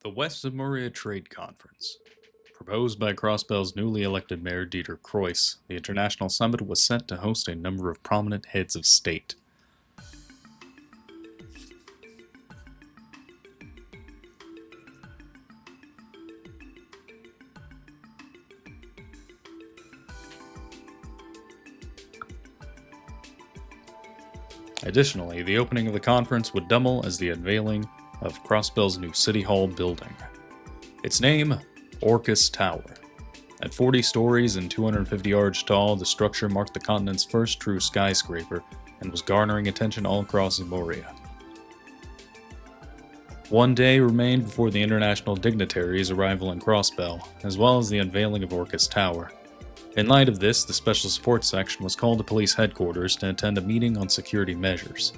The West of Moria Trade Conference. Proposed by Crossbell's newly elected mayor Dieter Kreuss, the international summit was set to host a number of prominent heads of state. Additionally, the opening of the conference would double as the unveiling of Crossbell's new City Hall building. Its name, Orcus Tower. At 40 stories and 250 yards tall, the structure marked the continent's first true skyscraper and was garnering attention all across Moria. One day remained before the international dignitaries' arrival in Crossbell, as well as the unveiling of Orcus Tower. In light of this, the Special Support Section was called to police headquarters to attend a meeting on security measures.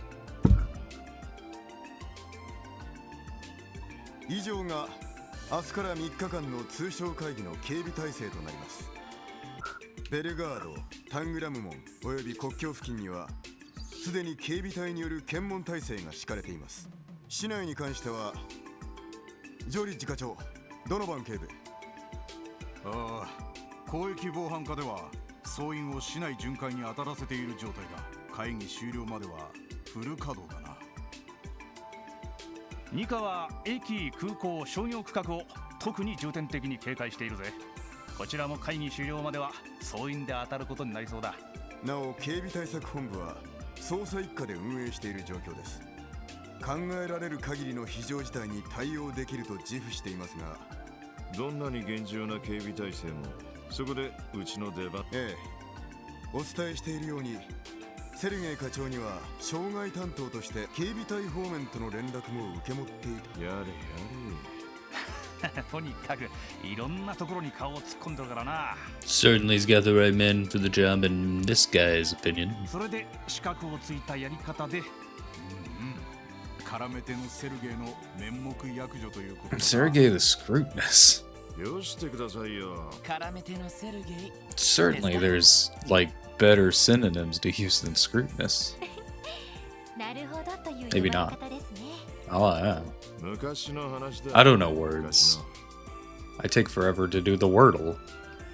以上が明日から3日間の通商会議の警備体制となります。ベルガード、タングラム門および国境付近にはすでに警備隊による検問体制が敷かれています。市内に関してはジョリッジ課長、ドノバン警部。広域防犯課では総員を市内巡回に当たらせている状態だ。会議終了まではフル稼働だな。二課は駅、空港、商業区画を特に重点的に警戒しているぜ。こちらも会議終了までは総員で当たることになりそうだ。なお警備対策本部は捜査一課で運営している状況です。考えられる限りの非常事態に対応できると自負していますが、どんなに厳重な警備体制もそこでうちの出番。お伝えしているようにセルゲイ課長には障害担当として警備隊方面との連絡も受け持っていた。やれやれ。とにかくいろんなところに顔を突っ込んでるからな。Certainly he's got the right man for the job in this guy's opinion. それで資格をついたやり方で、絡め手のセルゲイの面目躍如ということ。Sergei the Scrutinous. れ。よしてくださいよ。絡め手のセルゲイ。Certainly there's, like, better synonyms to use than Scrutinous. なるほどという Maybe 言わ not. れ方ですね。Oh, yeah. 昔の話だ。 I don't know words. I take forever to do the Wordle.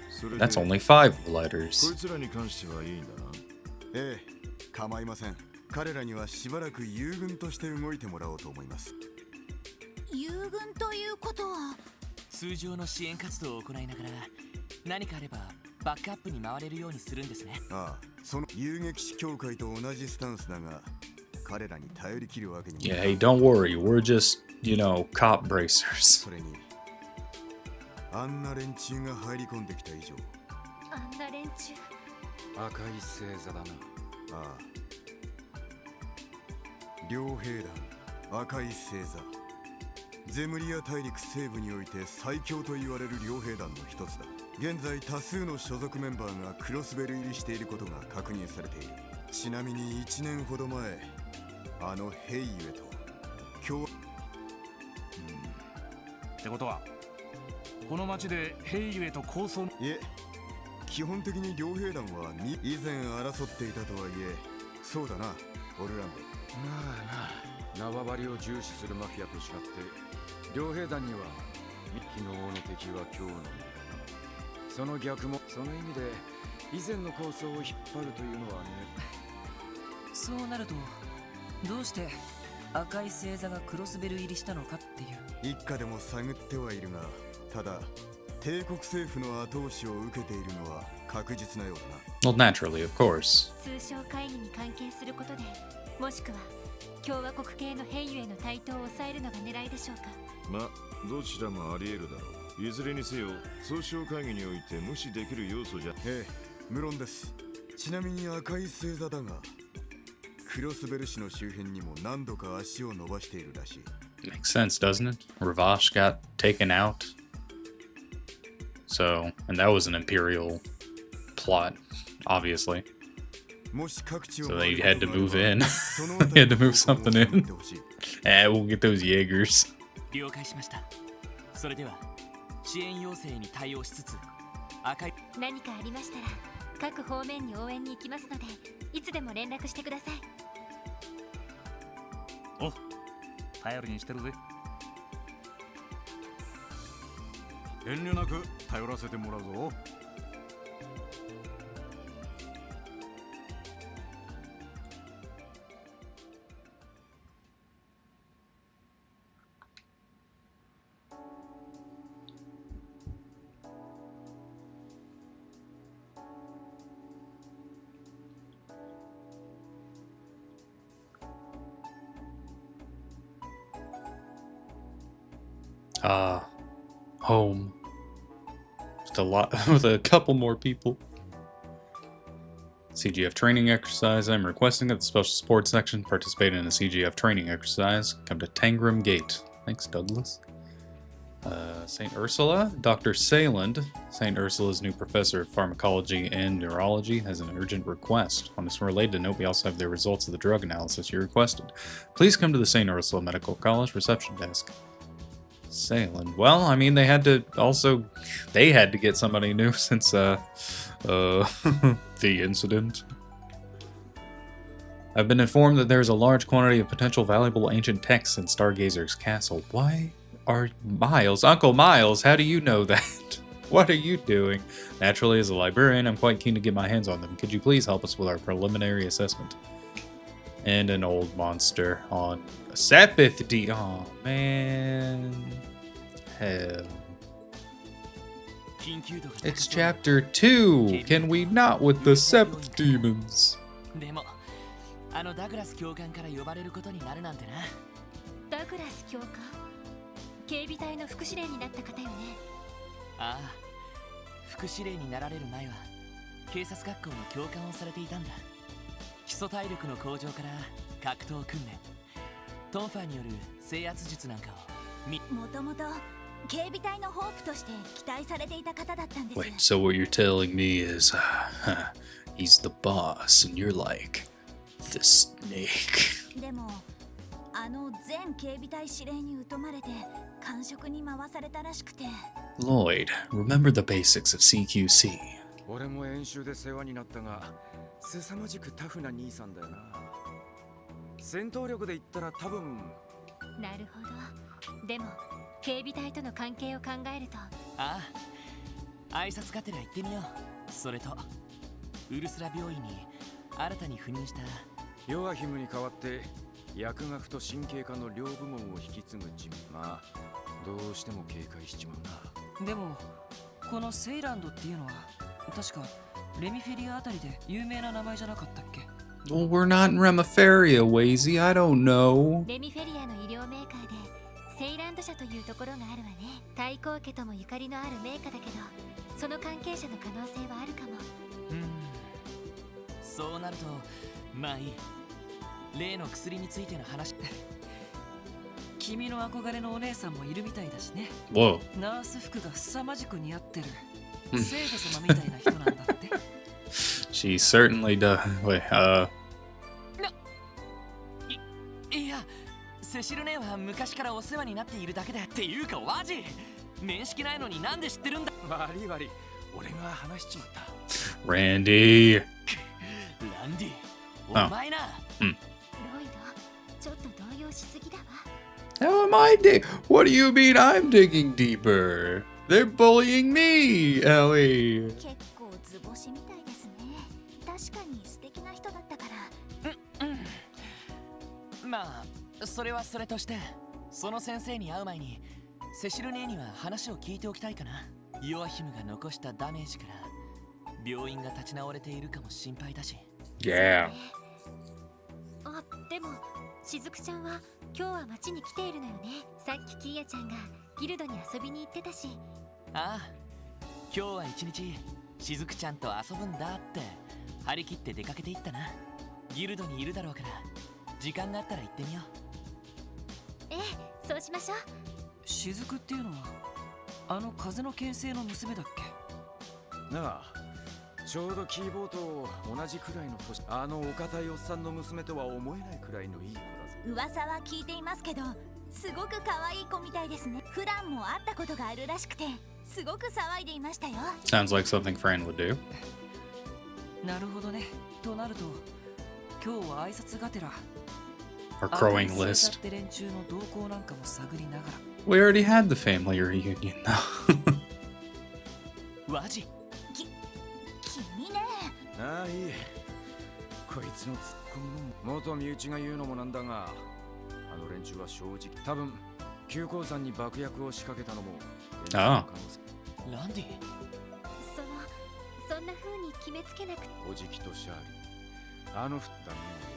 それで That's only 5こ letters. いつらに関してはいいんだな。構いません。彼らにはしばらく友軍として動いてもらおうと思います。友軍ということは通常の支援活動を行いながら何かあればバックアップに回れるようにするんですね。その遊撃士協会と同じスタンスだが、彼らに頼り切るわけにも。Yeah, hey, don't worry. We're just, you know, cop bracers. それにあんな連中が入り込んできた以上、あんな連中。赤い星座だな。両兵団、赤い星座。ゼムリア大陸西部において最強と言われる両兵団の一つだ。現在多数の所属メンバーがクロスベル入りしていることが確認されている。ちなみに1年ほど前、あのヘイユエと共ってことはこの町でヘイユエと抗争。いえ、基本的に両兵団は以前争っていたとはいえ、そうだな、オルランド。縄張りを重視するマフィアと違って両兵団には昨日の敵は今日の味方。その逆も、その意味で以前の構想を引っ張るというのはね。そうなるとどうして赤い星座がクロスベル入りしたのかっていう。一家でも探ってはいるが、ただ帝国政府の後押しを受けているのは確実なようだな。 Well, naturally, of course. 通商会議に関係することで、もしくは共和国系の兵ゆえの台頭を抑えるのが狙いでしょうか。ま、どちらもあり得るだろう。いずれにせよ、総称会議において無視できる要素じゃ。無論です。ちなみに赤い星座だが、クロスベル市の周辺にも何度か足を伸ばしているらしい。Makes sense, doesn't it? Ravash got taken out. So, and that was an imperial plot, obviously. So they had to move in. They had to move something in. We'll get those Jaegers. 了解しました。それでは支援要請に対応しつつ赤い。何かありましたら各方面に応援に行きますので、いつでも連絡してください。お、頼りにしてるぜ。遠慮なく頼らせてもらうぞ。Ah, home. Just a lot with a couple more people. CGF training exercise. I'm requesting that the special sports section participate in a CGF training exercise. Come to Tangram Gate. Thanks, Douglas. St. Ursula. Dr. Sayland, St. Ursula's new professor of pharmacology and neurology, has an urgent request. On this related note, we also have the results of the drug analysis you requested. Please come to the St. Ursula Medical College reception desk. Sayland. Well, I mean, they had to get somebody new since, the incident. I've been informed that there's a large quantity of potential valuable ancient texts in Stargazer's castle. Why are Miles? Uncle Miles, how do you know that? What are you doing? Naturally, as a librarian, I'm quite keen to get my hands on them. Could you please help us with our preliminary assessment? And an old monster on Sepith D. Oh, man. Hell. It's chapter 2. Can we not with the Sepith demons? でもあのダグラス教官から呼ばれることになるなんてな。ダグラス教官、警備隊の副司令になった方よね。ああ、副司令になられる前は警察学校の教官をされていたんだ。基礎体力の向上から格闘訓練、トンファーによる制圧術なんかをもともと警備隊のホープとして期待されていた方だったんです。 Wait, so what you're telling me is, he's the boss and you're like the snake. でもあの全警備隊司令に疎まれて官職に回されたらしくて。 Lloyd, remember the basics of CQC. 俺も演習で世話になったが、凄まじくタフな兄さんだよな。戦闘力で言ったら多分。なるほど。でも警備隊との関係を考えると。ああ、挨拶がてら行ってみよう。それとウルスラ病院に新たに赴任したヨアヒムに代わって薬学と神経科の両部門を引き継ぐ人。まあどうしても警戒しちまうな。でもこのセイランドっていうのは確かレミフェリアあたりで有名な名前じゃなかったっけ？ Well, we're not in Remiferia, Wazy. I don't know. レミフェリアの医療メーカーでセイランド社というところがあるわね。太閤家ともゆかりのあるメーカーだけど、その関係者の可能性はあるかも。そうなるとまあいい。例の薬についての話。君の憧れのお姉さんもいるみたいだしね。Whoa. ナース服が凄まじく似合ってる聖女様みたいな人なんだって。She certainly does. Wait, いや、セシル姉は昔からお世話になっているだけだっていうかワジ面識ないのになんで知ってるんだ。悪い悪い、俺が話しちまった。Randy. ランディ、お前な。ロイド、ちょっと動揺しすぎだわ。 How am I What do you mean I'm digging deeper? They're bullying me, Ellie. 結構図星みたいですね。確かに素敵な人だったから。まあそれはそれとして、その先生に会う前にセシル姉には話を聞いておきたいかな。ヨアヒムが残したダメージから病院が立ち直れているかも心配だし。 Yeah. あ、でもしずくちゃんは今日は町に来ているのよね。さっきキーヤちゃんがギルドに遊びに行ってたし。ああ、今日は一日しずくちゃんと遊ぶんだって張り切って出かけていったな。ギルドにいるだろうから時間があったら行ってみよう。ええ、そうしましょう。しずくっていうのはあの風の牽制の娘だっけ？なあ、ちょうどキーボーと同じくらいの年。あのお堅いおっさんの娘とは思えないくらいのいい子だぜ。噂は聞いていますけど、すごく可愛い子みたいですね。普段も会ったことがあるらしくて、すごく騒いでいましたよ。 Sounds like something Fran would do. なるほどね。となると今日は挨拶がてら Our crowing list. って連中の動向なんかも探りながら。 We already had the family reunion, though. マジ？君ね。ああ、いい。こいつのツッコミの元身内が言うのもなんだが、あの連中は正直多分急行山に爆薬を仕掛けたのもああ。ランディ。そんな風に決めつけなくて。おじきとシャーリー、あの振った目を入れ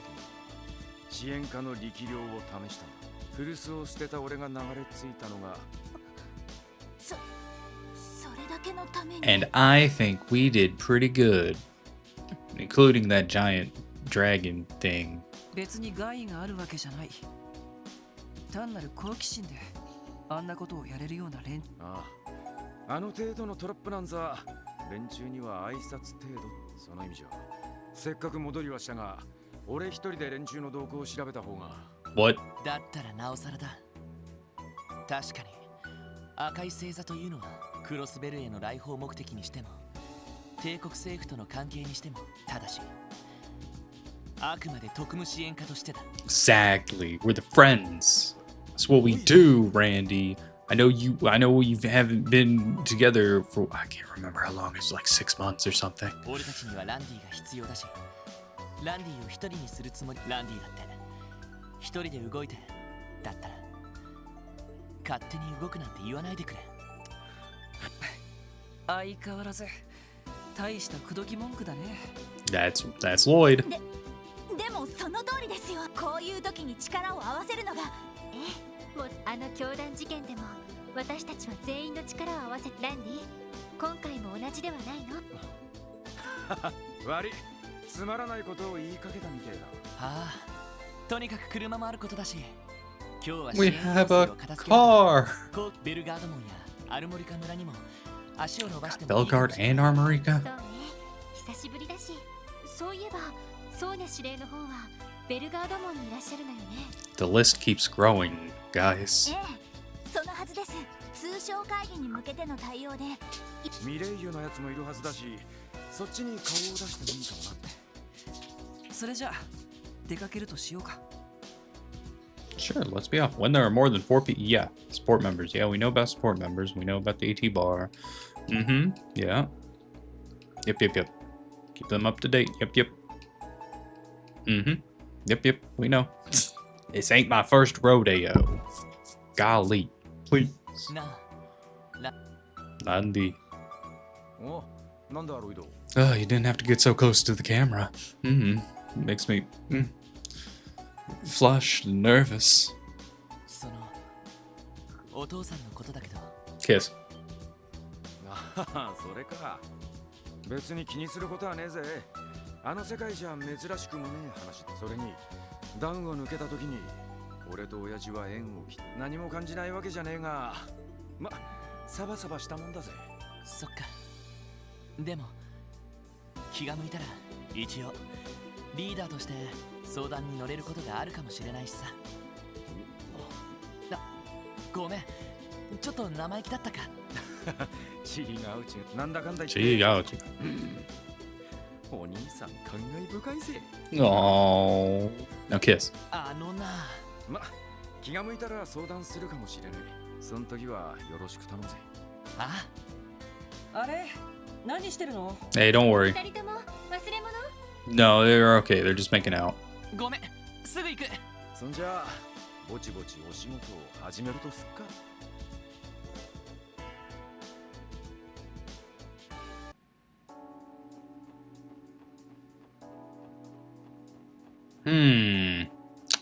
て支援家の力量を試したんだ。古巣を捨てた俺が流れ着いたのがそれだけのために。 And I think we did pretty good, including that giant dragon thing. 別に害があるわけじゃない。単なる好奇心であんなことをやれるような連。あの程度のトラップなんざ連中には挨拶程度。その意味じゃせっかく戻りはしたが、俺一人で連中の動向を調べた方が。 What? だったらなおさらだ。確かに赤い星座というのはクロスベルへの来訪目的にしても帝国政府との関係にしてもただしあくまで特務支援家としてだ。 Exactly. We're the friends. That's what we do, Randy. I know you haven't been together for, I can't remember how long. It's like 6 months or something. 俺たちにはランディが必要だし、ランディを一人にするつもり。ランディだって一人で動いて、だったら勝手に動くなんて言わないでくれ。相変わらず大した口説き文句だね。 That's Lloyd. でもその通りですよ。こういう時に力を合わせるのが。もうあの教団事件でも私たちは全員の力を合わせて。ランディ、今回も同じではないの？悪い、つまらないことを言いかけたみてえだ。ああ、とにかく車もあることだし、今日は We 支援 have 要 a 請を片付ける。 car. こうベルガード門やアルモリカ村にも足を伸ばしてもいい。 Belgard and Armorica. そうね、久しぶりだし。そういえばソーニャ司令の方はベルガード門にいらっしゃるのよね。 The list keeps growing, guys. そのはずです。通商会議に向けての対応で。ミレイユのやつもいるはずだし、そっちに顔を出してもいいかもなって。それじゃあ出かけるとしようか。 Sure, let's be off. When there are more than 4 people, yeah, support members. Yeah, we know about support members. We know about the AT bar. Mm-hmm. Yeah. Yep. Keep them up to date. Yep. Mm-hmm. Yep. We know. This ain't my first rodeo. Golly, please. なあ、 Landy. お、なんだロイド。 Oh, you didn't have to get so close to the camera. Makes me flushed and nervous. そのお父さんのことだけど。 Kiss. ああ、それか。別に気にすることはねえぜ。あの世界じゃ珍しくもねえ話。それに段を抜けた時に俺と親父は縁を切って何も感じないわけじゃねえが、ま、サバサバしたもんだぜ。そっか。でも気が向いたら一応リーダーとして相談に乗れることがあるかもしれないしさ。ごめん、ちょっと生意気だったか。違うなんだかんだ言って。違う。お兄さん感慨深いぜ。 Oh. Now kiss. あのな。ま、気が向いたら相談するかもしれない。その時はよろしく頼むぜ。ああれ、何してるの？ Hey, don't worry. 二人とも忘れ物？ No, they're okay. They're just making out. ごめん、すぐ行く。そんじゃあぼちぼちお仕事を始めるとすっか。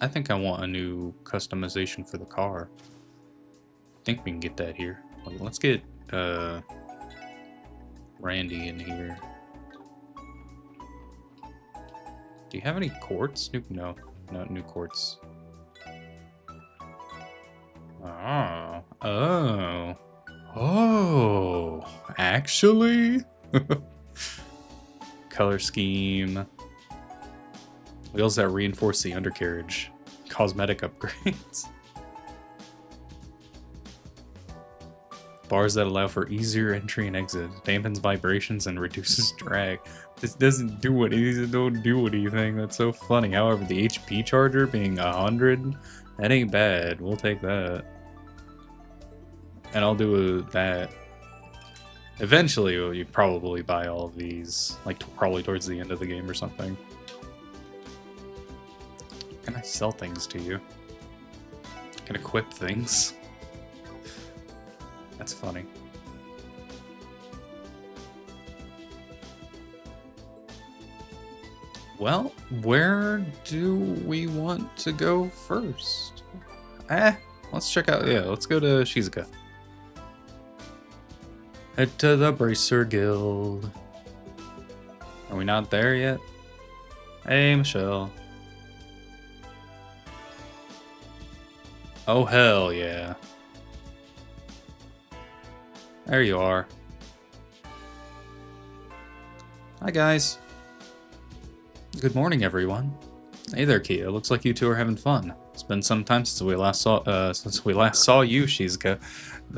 I think I want a new customization for the car. I think we can get that here. Wait, let's get Randy in here. Do you have any quartz? No, not new quartz. Oh, actually? Color scheme. Wheels that reinforce the undercarriage. Cosmetic upgrades. Bars that allow for easier entry and exit. Dampens vibrations and reduces drag. This doesn't do anything. Don't do anything. That's so funny. However, the HP charger being 100, that ain't bad. We'll take that. And I'll do that. Eventually, you probably buy all of these, like probably towards the end of the game or something. Can I sell things to you? Can equip things? That's funny. Well, where do we want to go first? Let's check out, yeah, let's go to Shizuka. Head to the Bracer Guild. Are we not there yet? Hey, Michelle. Oh, hell yeah. There you are. Hi, guys. Good morning, everyone. Hey there, Kia. Looks like you two are having fun. It's been some time since we last saw you, Shizuka,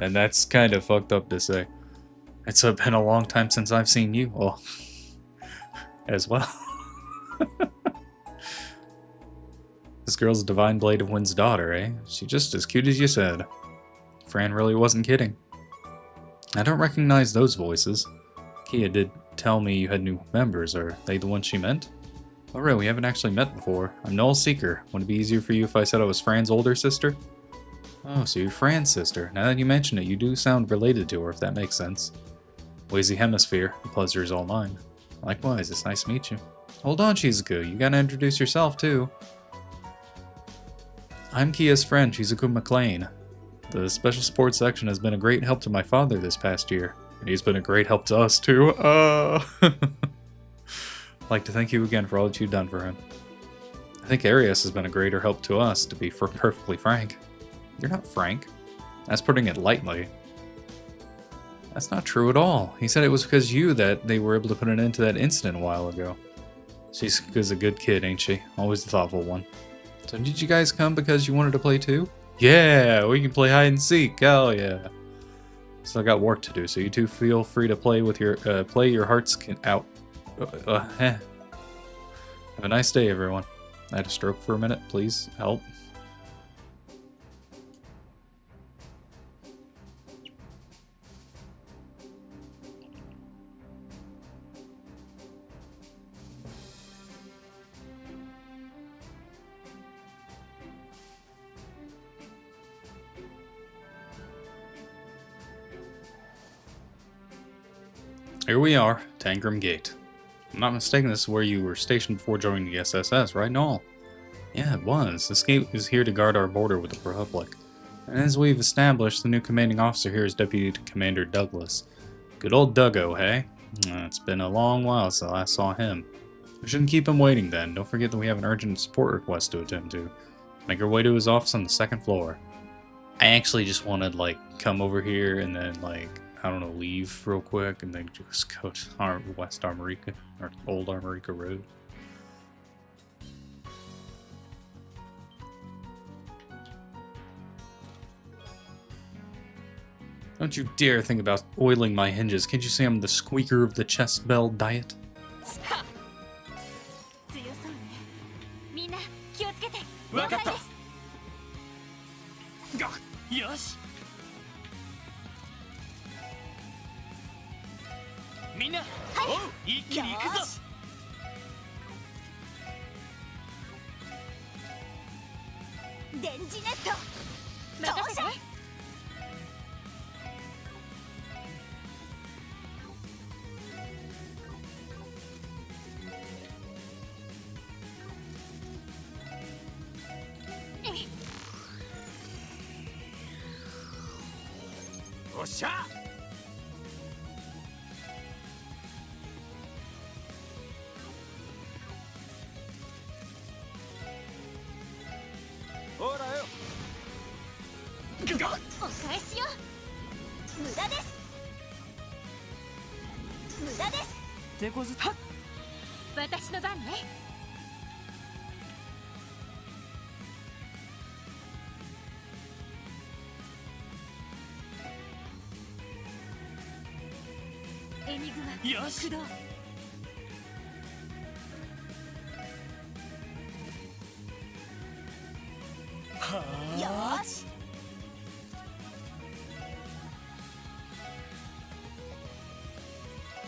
and that's kind of fucked up to say. It's been a long time since I've seen you, well, as well. This girl's a Divine Blade of Wind's daughter, eh? She's just as cute as you said. Fran really wasn't kidding. I don't recognize those voices. Kia did tell me you had new members. Are they the ones she meant? Oh, right, we haven't actually met before. I'm Noel Seeker. Would it be easier for you if I said I was Fran's older sister? Oh, so you're Fran's sister. Now that you mention it, you do sound related to her, if that makes sense. Lazy Hemisphere. The pleasure is all mine. Likewise, it's nice to meet you. Hold on, Shizuku. You gotta introduce yourself, too. I'm Kia's friend, Shizuku McLean. The Special Sports section has been a great help to my father this past year. And he's been a great help to us, too. I'd like to thank you again for all that you've done for him. I think Arias has been a greater help to us, to be perfectly frank. You're not frank. That's putting it lightly. That's not true at all. He said it was because you that they were able to put an end to that incident a while ago. She's a good kid, ain't she? Always the thoughtful one. So did you guys come because you wanted to play too? Yeah, we can play hide and seek. Hell yeah. Still got work to do, so you two feel free to play with your your hearts out. Have a nice day, everyone. I had a stroke for a minute. Please help. Here we are, Tangram Gate. If I'm not mistaken, this is where you were stationed before joining the SSS, right, Noel? Yeah, it was. This gate is here to guard our border with the Republic. And as we've established, the new commanding officer here is Deputy Commander Douglas. Good old Duggo, hey? It's been a long while since I last saw him. We shouldn't keep him waiting then. Don't forget that we have an urgent support request to attend to. Make our way to his office on the 2nd floor. I actually just wanted, like, come over here and then, like, I don't know, leave real quick and then just go to West Armorica, or Old Armorica Road. Don't you dare think about oiling my hinges. Can't you see I'm the squeaker of the chest bell diet?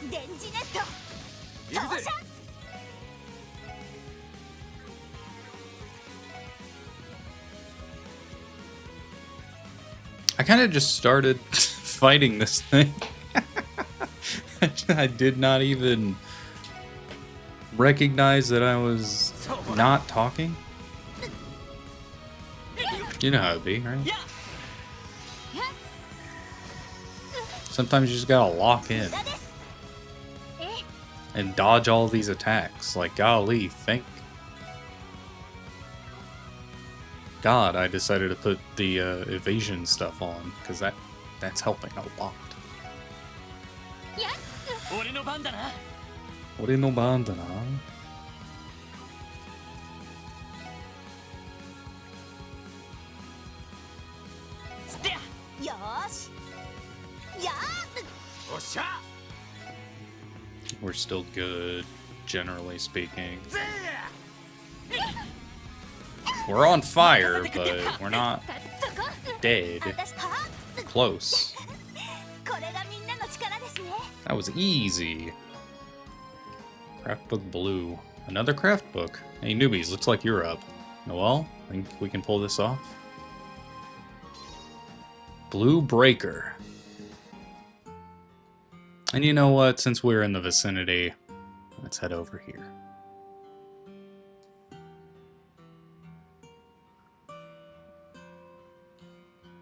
電磁ネット行くぜ。 I kind of just started fighting this thing. I did not even recognize that I was not talking. You know how it'd be, right? Sometimes you just gotta lock in and dodge all these attacks. Like, golly, thank God I decided to put the evasion stuff on, because that's helping a lot. 俺の番だな。俺の番だな。よーしやー。おっしゃ。 We're still good, generally speaking. We're on fire, but we're not dead. Close. これがみんなの力ですね。 That was easy. Craft book blue. Another craft book. Hey newbies, looks like you're up. Noel, think we can pull this off? Blue breaker. And you know what? Since we're in the vicinity, let's head over here.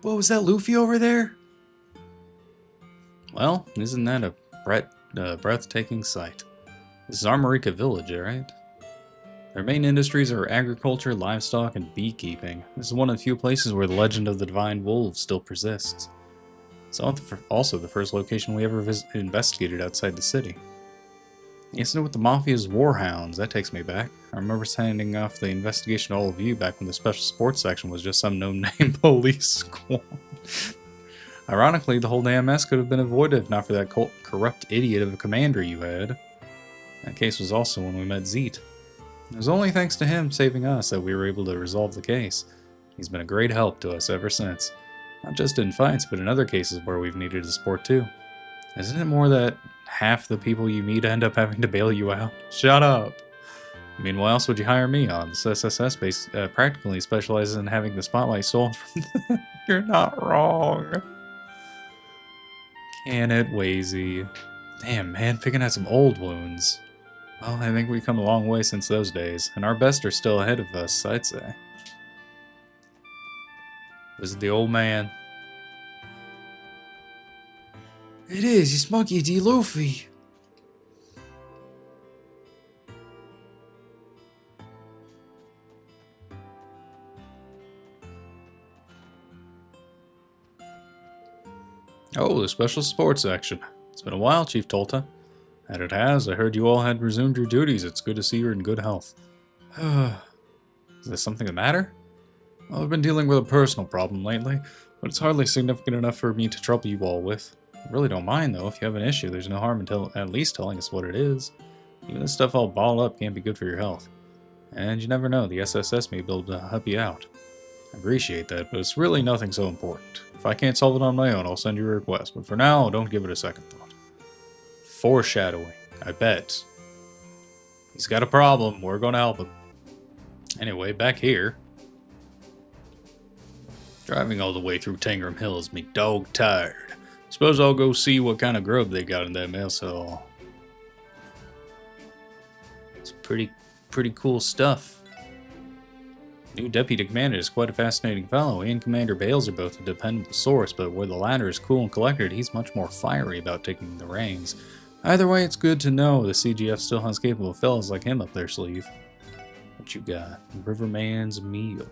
What was that, Luffy over there? Well, isn't that a breathtaking sight? This is Armorica Village, alright? Their main industries are agriculture, livestock, and beekeeping. This is one of the few places where the legend of the Divine Wolves still persists. It's also the first location we ever investigated outside the city. Isn't it with the Mafia's Warhounds? That takes me back. I remember sending off the investigation to all of you back when the Special Sports section was just some no-name police squad. Ironically, the whole damn mess could have been avoided if not for that corrupt idiot of a commander you had. That case was also when we met Zeet. It was only thanks to him saving us that we were able to resolve the case. He's been a great help to us ever since. Not just in fights, but in other cases where we've needed his support too. Isn't it more that half the people you meet end up having to bail you out? Shut up! I mean, what else would you hire me on? This SSS base practically specializes in having the spotlight stolen from them. You're not wrong. Can it, Wazy? Damn, man, picking at some old wounds. Well, I think we've come a long way since those days, and our best are still ahead of us, I'd say. This is the old man. It is, it's Monkey D. Luffy. Oh, the special sports section. It's been a while, Chief Tolta. And it has. I heard you all had resumed your duties. It's good to see you're in good health. Is there something the matter? Well, I've been dealing with a personal problem lately, but it's hardly significant enough for me to trouble you all with. I really don't mind, though. If you have an issue, there's no harm in at least telling us what it is. Even this stuff all balled up can't be good for your health. And you never know, the SSS may be able to help you out. I appreciate that, but it's really nothing so important. If I can't solve it on my own, I'll send you a request, but for now, don't give it a second thought. Foreshadowing, I bet. He's got a problem, we're gonna help him. Anyway, back here. Driving all the way through Tangram Hill is me dog tired. Suppose I'll go see what kind of grub they got in that mess hall. It's pretty cool stuff. New Deputy Commander is quite a fascinating fellow. He and Commander Bales are both a dependable source, but where the latter is cool and collected, he's much more fiery about taking the reins. Either way, it's good to know the CGF still has capable fellows like him up their sleeve. What you got? Riverman's Meal.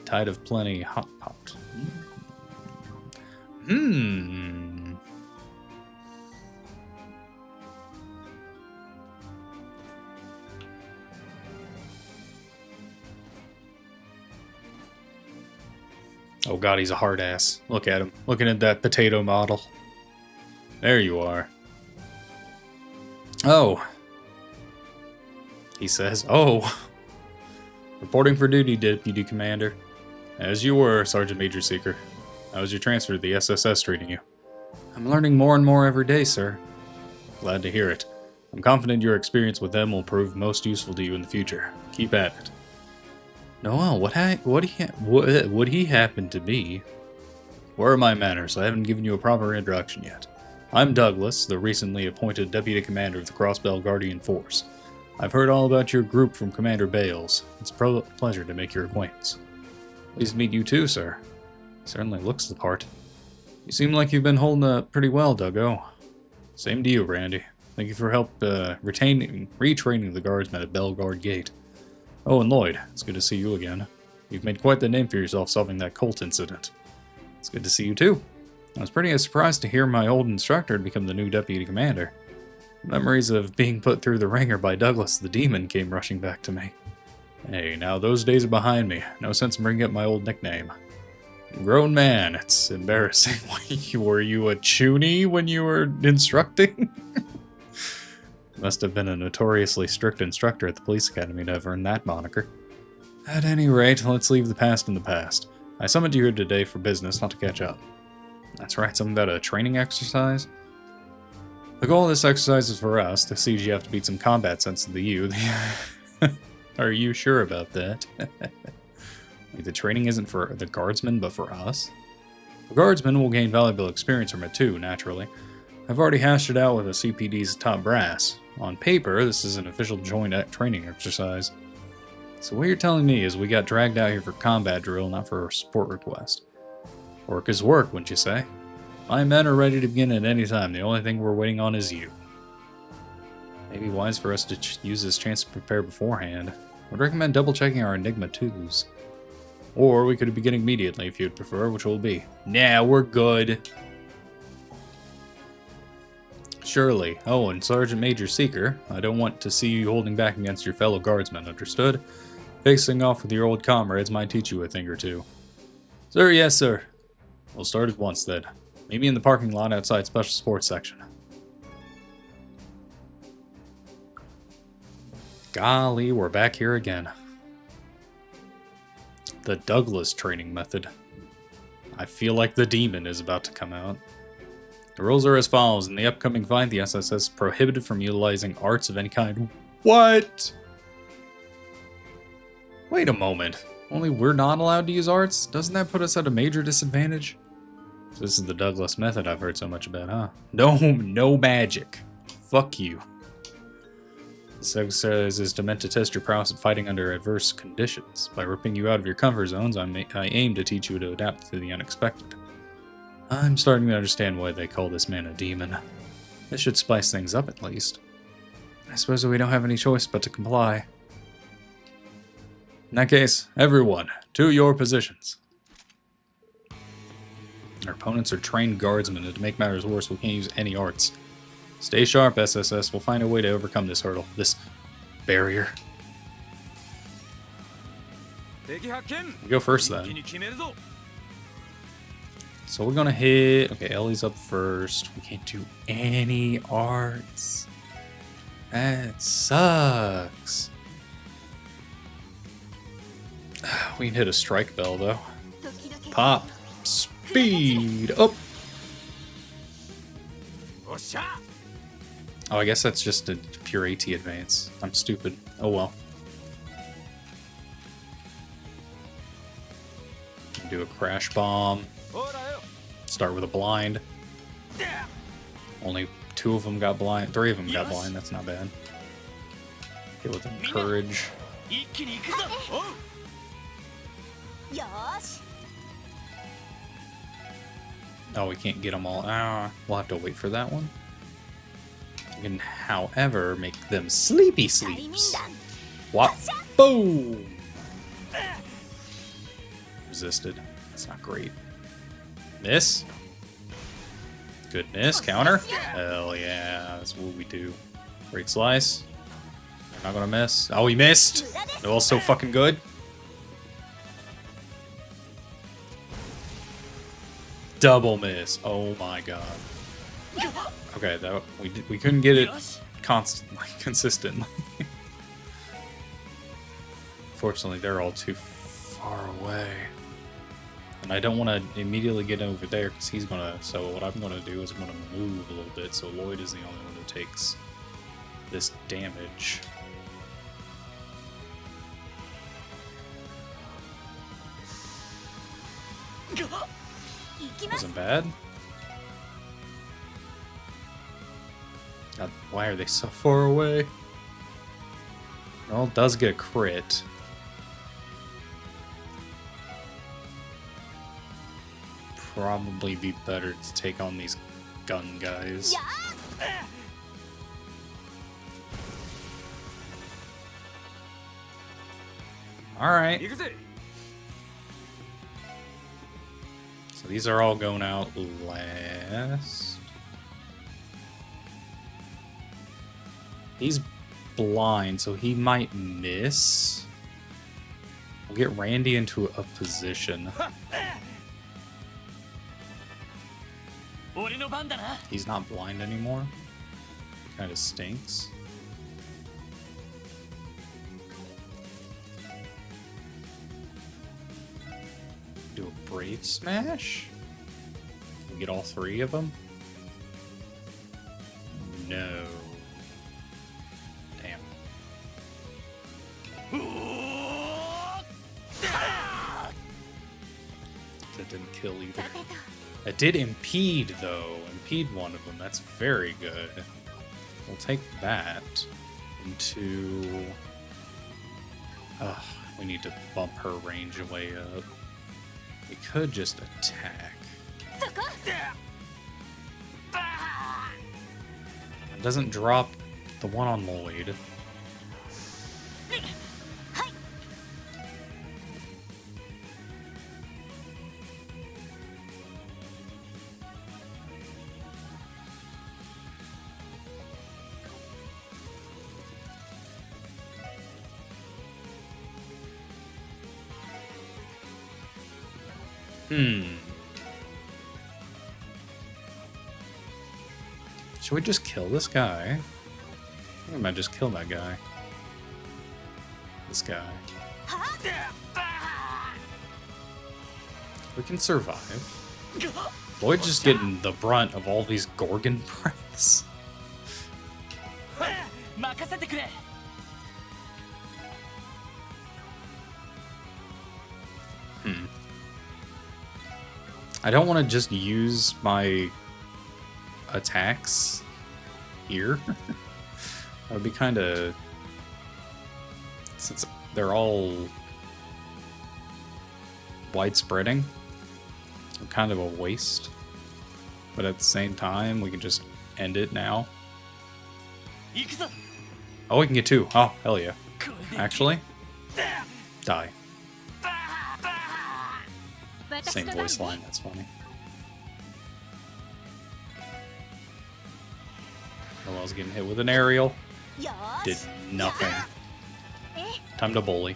Tide of Plenty Hot Pot. Oh god, he's a hard ass. Look at him. Looking at that potato model. There you are. Oh. He says, oh. Reporting for duty, Deputy Commander. As you were, Sergeant Major Seeker. How was your transfer to the SSS treating you? I'm learning more and more every day, sir. Glad to hear it. I'm confident your experience with them will prove most useful to you in the future. Keep at it. Noel, what would he happen to be? Where are my manners? I haven't given you a proper introduction yet. I'm Douglas, the recently appointed Deputy Commander of the Crossbell Guardian Force. I've heard all about your group from Commander Bales. It's a pleasure to make your acquaintance. Pleased to meet you too, sir. He certainly looks the part. You seem like you've been holding up pretty well, Duggo. Same to you, Randy. Thank you for help retraining the guardsmen at Belguard Gate. Oh, and Lloyd, it's good to see you again. You've made quite the name for yourself solving that cult incident. It's good to see you too. I was pretty surprised to hear my old instructor had become the new deputy commander. Memories of being put through the ringer by Douglas the Demon came rushing back to me. Hey, now those days are behind me. No sense in bringing up my old nickname. Grown man, it's embarrassing. Were you a chuny when you were instructing? Must have been a notoriously strict instructor at the police academy to have earned that moniker. At any rate, let's leave the past in the past. I summoned you here today for business, not to catch up. That's right, something about a training exercise? The goal of this exercise is for us, to see if you have to beat some combat sense of the youth. Are you sure about that? Wait, the training isn't for the guardsmen, but for us? The guardsmen will gain valuable experience from it too, naturally. I've already hashed it out with the CPD's top brass. On paper, this is an official joint training exercise. So what you're telling me is we got dragged out here for combat drill, not for a support request. Work is work, wouldn't you say? My men are ready to begin at any time. The only thing we're waiting on is you. Maybe wise for us to use this chance to prepare beforehand. Would recommend double-checking our Enigma 2s. Or we could begin immediately if you'd prefer, which will be. Nah, we're good. Surely. Oh, and Sergeant Major Seeker, I don't want to see you holding back against your fellow guardsmen, understood? Facing off with your old comrades might teach you a thing or two. Sir, yes, sir. We'll start at once, then. Meet me in the parking lot outside Special Sports Section. Golly, we're back here again. The Douglas training method. I feel like the demon is about to come out. The rules are as follows. In the upcoming fight, the SSS is prohibited from utilizing arts of any kind. What? Wait a moment. Only we're not allowed to use arts? Doesn't that put us at a major disadvantage? This is the Douglas method I've heard so much about, huh? No magic. Fuck you. This exercise is meant to test your prowess at fighting under adverse conditions. By ripping you out of your comfort zones, I aim to teach you to adapt to the unexpected. I'm starting to understand why they call this man a demon. This should spice things up at least. I suppose we don't have any choice but to comply. In that case, everyone, to your positions. Our opponents are trained guardsmen, and to make matters worse, we can't use any arts. Stay sharp, SSS. We'll find a way to overcome this hurdle, this barrier. We go first, then. So we're gonna hit... Okay, Ellie's up first. We can't do any arts. That sucks. We can hit a strike bell, though. Pop. Speed up. Oh, I guess that's just a pure AT advance. I'm stupid. Oh well. Do a crash bomb. Start with a blind. Only 2 of them got blind. 3 of them got blind. That's not bad. Hit with encourage. Oh, we can't get them all. We'll have to wait for that one. We can, however, make them sleepy sleeps. Whop. Boom! Resisted. That's not great. Miss. Good miss. Counter. Hell yeah. That's what we do. Great slice. Not gonna miss. Oh, he missed! They're all so fucking good. Double miss. Oh my god. Okay, that we couldn't get it consistently. Fortunately, they're all too far away. And I don't want to immediately get over there because he's gonna. So what I'm gonna do is I'm gonna move a little bit so Lloyd is the only one to takes this damage. Wasn't bad. God, why are they so far away? Well, it does get a crit. Probably be better to take on these gun guys. Alright. So these are all going out last. He's blind, so he might miss. We'll get Randy into a position. He's not blind anymore. Kind of stinks. Do a Brave Smash? Can we get all three of them? No. Damn. That didn't kill either. It did impede, though. Impede one of them. That's very good. We'll take that into... we need to bump her range way up. We could just attack. It doesn't drop the one on Lloyd. Should we just kill this guy? I think I might just kill that guy. This guy. We can survive. Lloyd's just getting the brunt of all these Gorgon breaths. I don't want to just use my attacks here. That would be kind of... Since they're all widespreading, kind of a waste. But at the same time, we can just end it now. Oh, we can get two. Oh, hell yeah. Actually, die. Same voice line, that's funny. Oh, I was getting hit with an aerial. Did nothing. Time to bully.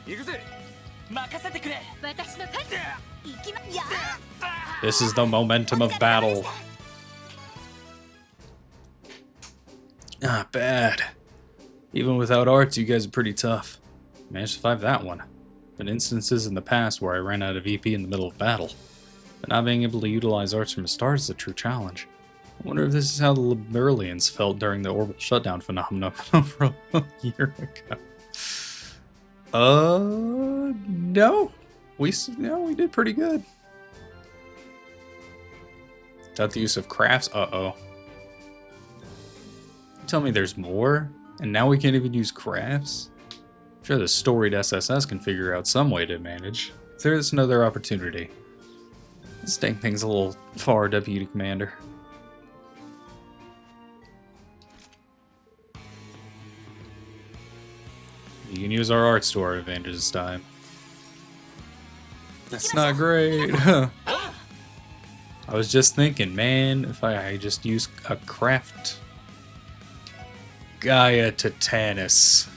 This is the momentum of battle. Not bad. Even without arts, you guys are pretty tough. Managed to survive that one. Been instances in the past where I ran out of EP in the middle of battle. But not being able to utilize arts from the stars is a true challenge. I wonder if this is how the Liberalians felt during the orbital shutdown phenomenon from a year ago. No. We did pretty good. Without the use of crafts? Uh-oh. Tell me there's more? And now we can't even use crafts? I'm sure the storied SSS can figure out some way to manage. If there's another opportunity. Let's take things a little far, Deputy Commander. You can use our arts to our advantage this time. That's not great. I was just thinking, man, if I just use a craft Gaia Titanus.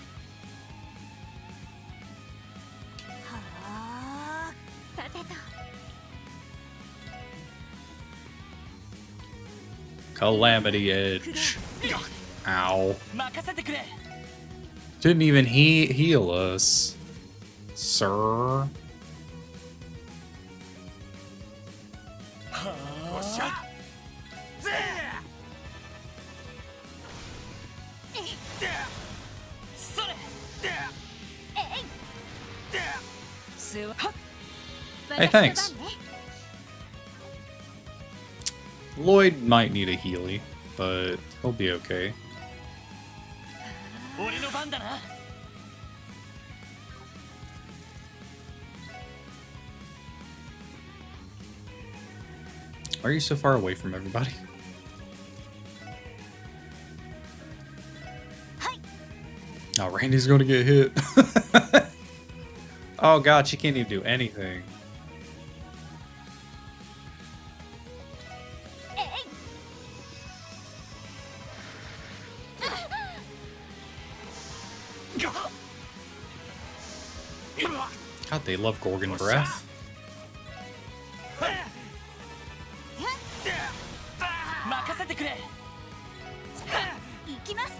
Calamity Edge. Ow. Didn't even heal us, sir. Hey, thanks. Lloyd might need a Healy, but he'll be okay. 俺の番だな。 Why are you so far away from everybody? Oh, Randy's gonna get hit. Oh god, she can't even do anything. God, they love Gorgon Breath. 任せてくれ。行きます。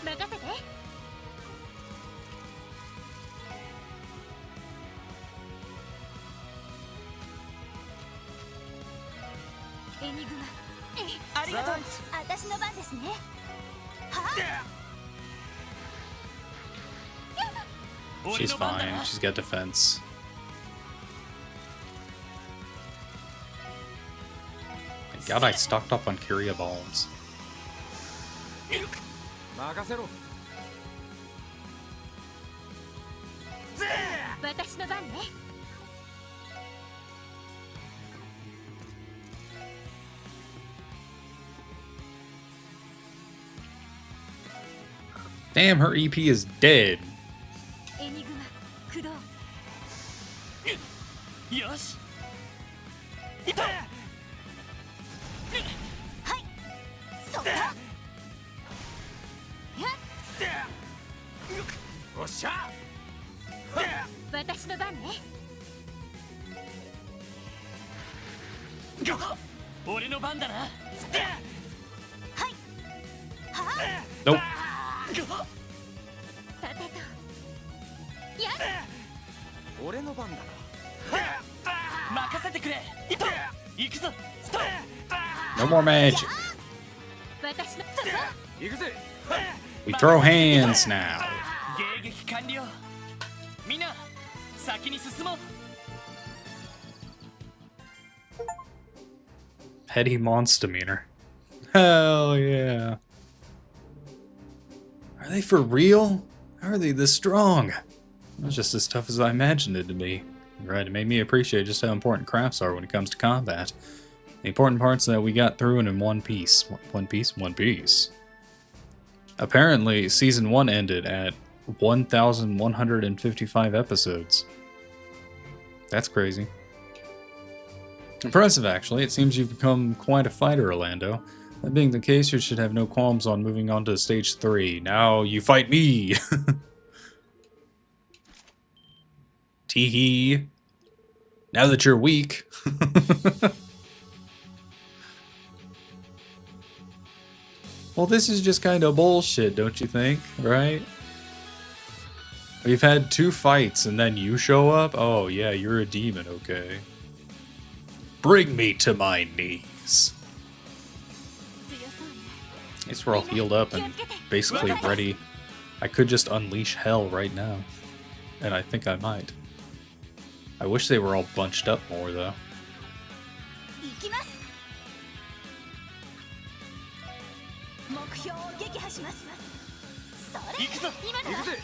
任せて。エニグマ。ありがとう。私の番ですね。はあ。 She's fine. She's got defense. Thank God I stocked up on Kyria bombs. 任せろ。私の番ね。 Damn, her EP is dead. エニグマ、駆動。よし。はい。そっか。おっしゃ。私の番ね。俺の番だな。はい。はあ。 Nope. さてと。やっ。俺の番だな。任せてくれ。行くぞ。 No more magic. 私の。行くぜ。 We throw hands now. 迎撃完了。みんな、先に進もう。 Petty monster meter. Hell yeah. Are they for real? How are they this strong? It was just as tough as I imagined it to be. Right, it made me appreciate just how important crafts are when it comes to combat. The important parts that we got through in one piece. One piece? One piece. Apparently, Season 1 ended at 1,155 episodes. That's crazy. Impressive, actually. It seems you've become quite a fighter, Orlando. That being the case, you should have no qualms on moving on to Stage 3. Now you fight me! Teehee. Now that you're weak. Well, this is just kind of bullshit, don't you think? Right? We've had 2 fights and then you show up? Oh, yeah, you're a demon, okay. Bring me to my knees. At least we're all healed up and basically ready. I could just unleash hell right now. And I think I might. I wish they were all bunched up more, though. 行きます。目標を撃破します。それ。行くぞ。今だ。行くぜ。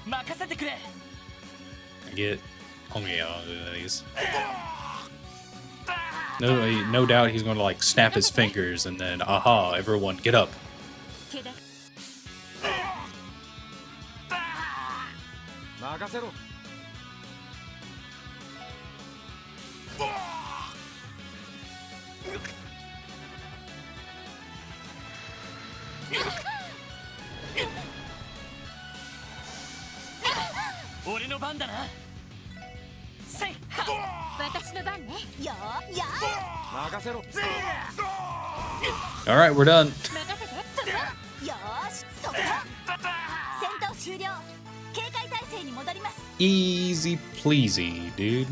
任せてくれ。 I get only these. No doubt he's going to like snap his fingers and then, aha, everyone get up. 任せろ。俺の番だな。せい。私の番ね。よー、やー。任せろ。 Alright, we're done. 任せて。よーし、そっか。戦闘終了。警戒態勢に戻ります。 Easy pleasy, dude.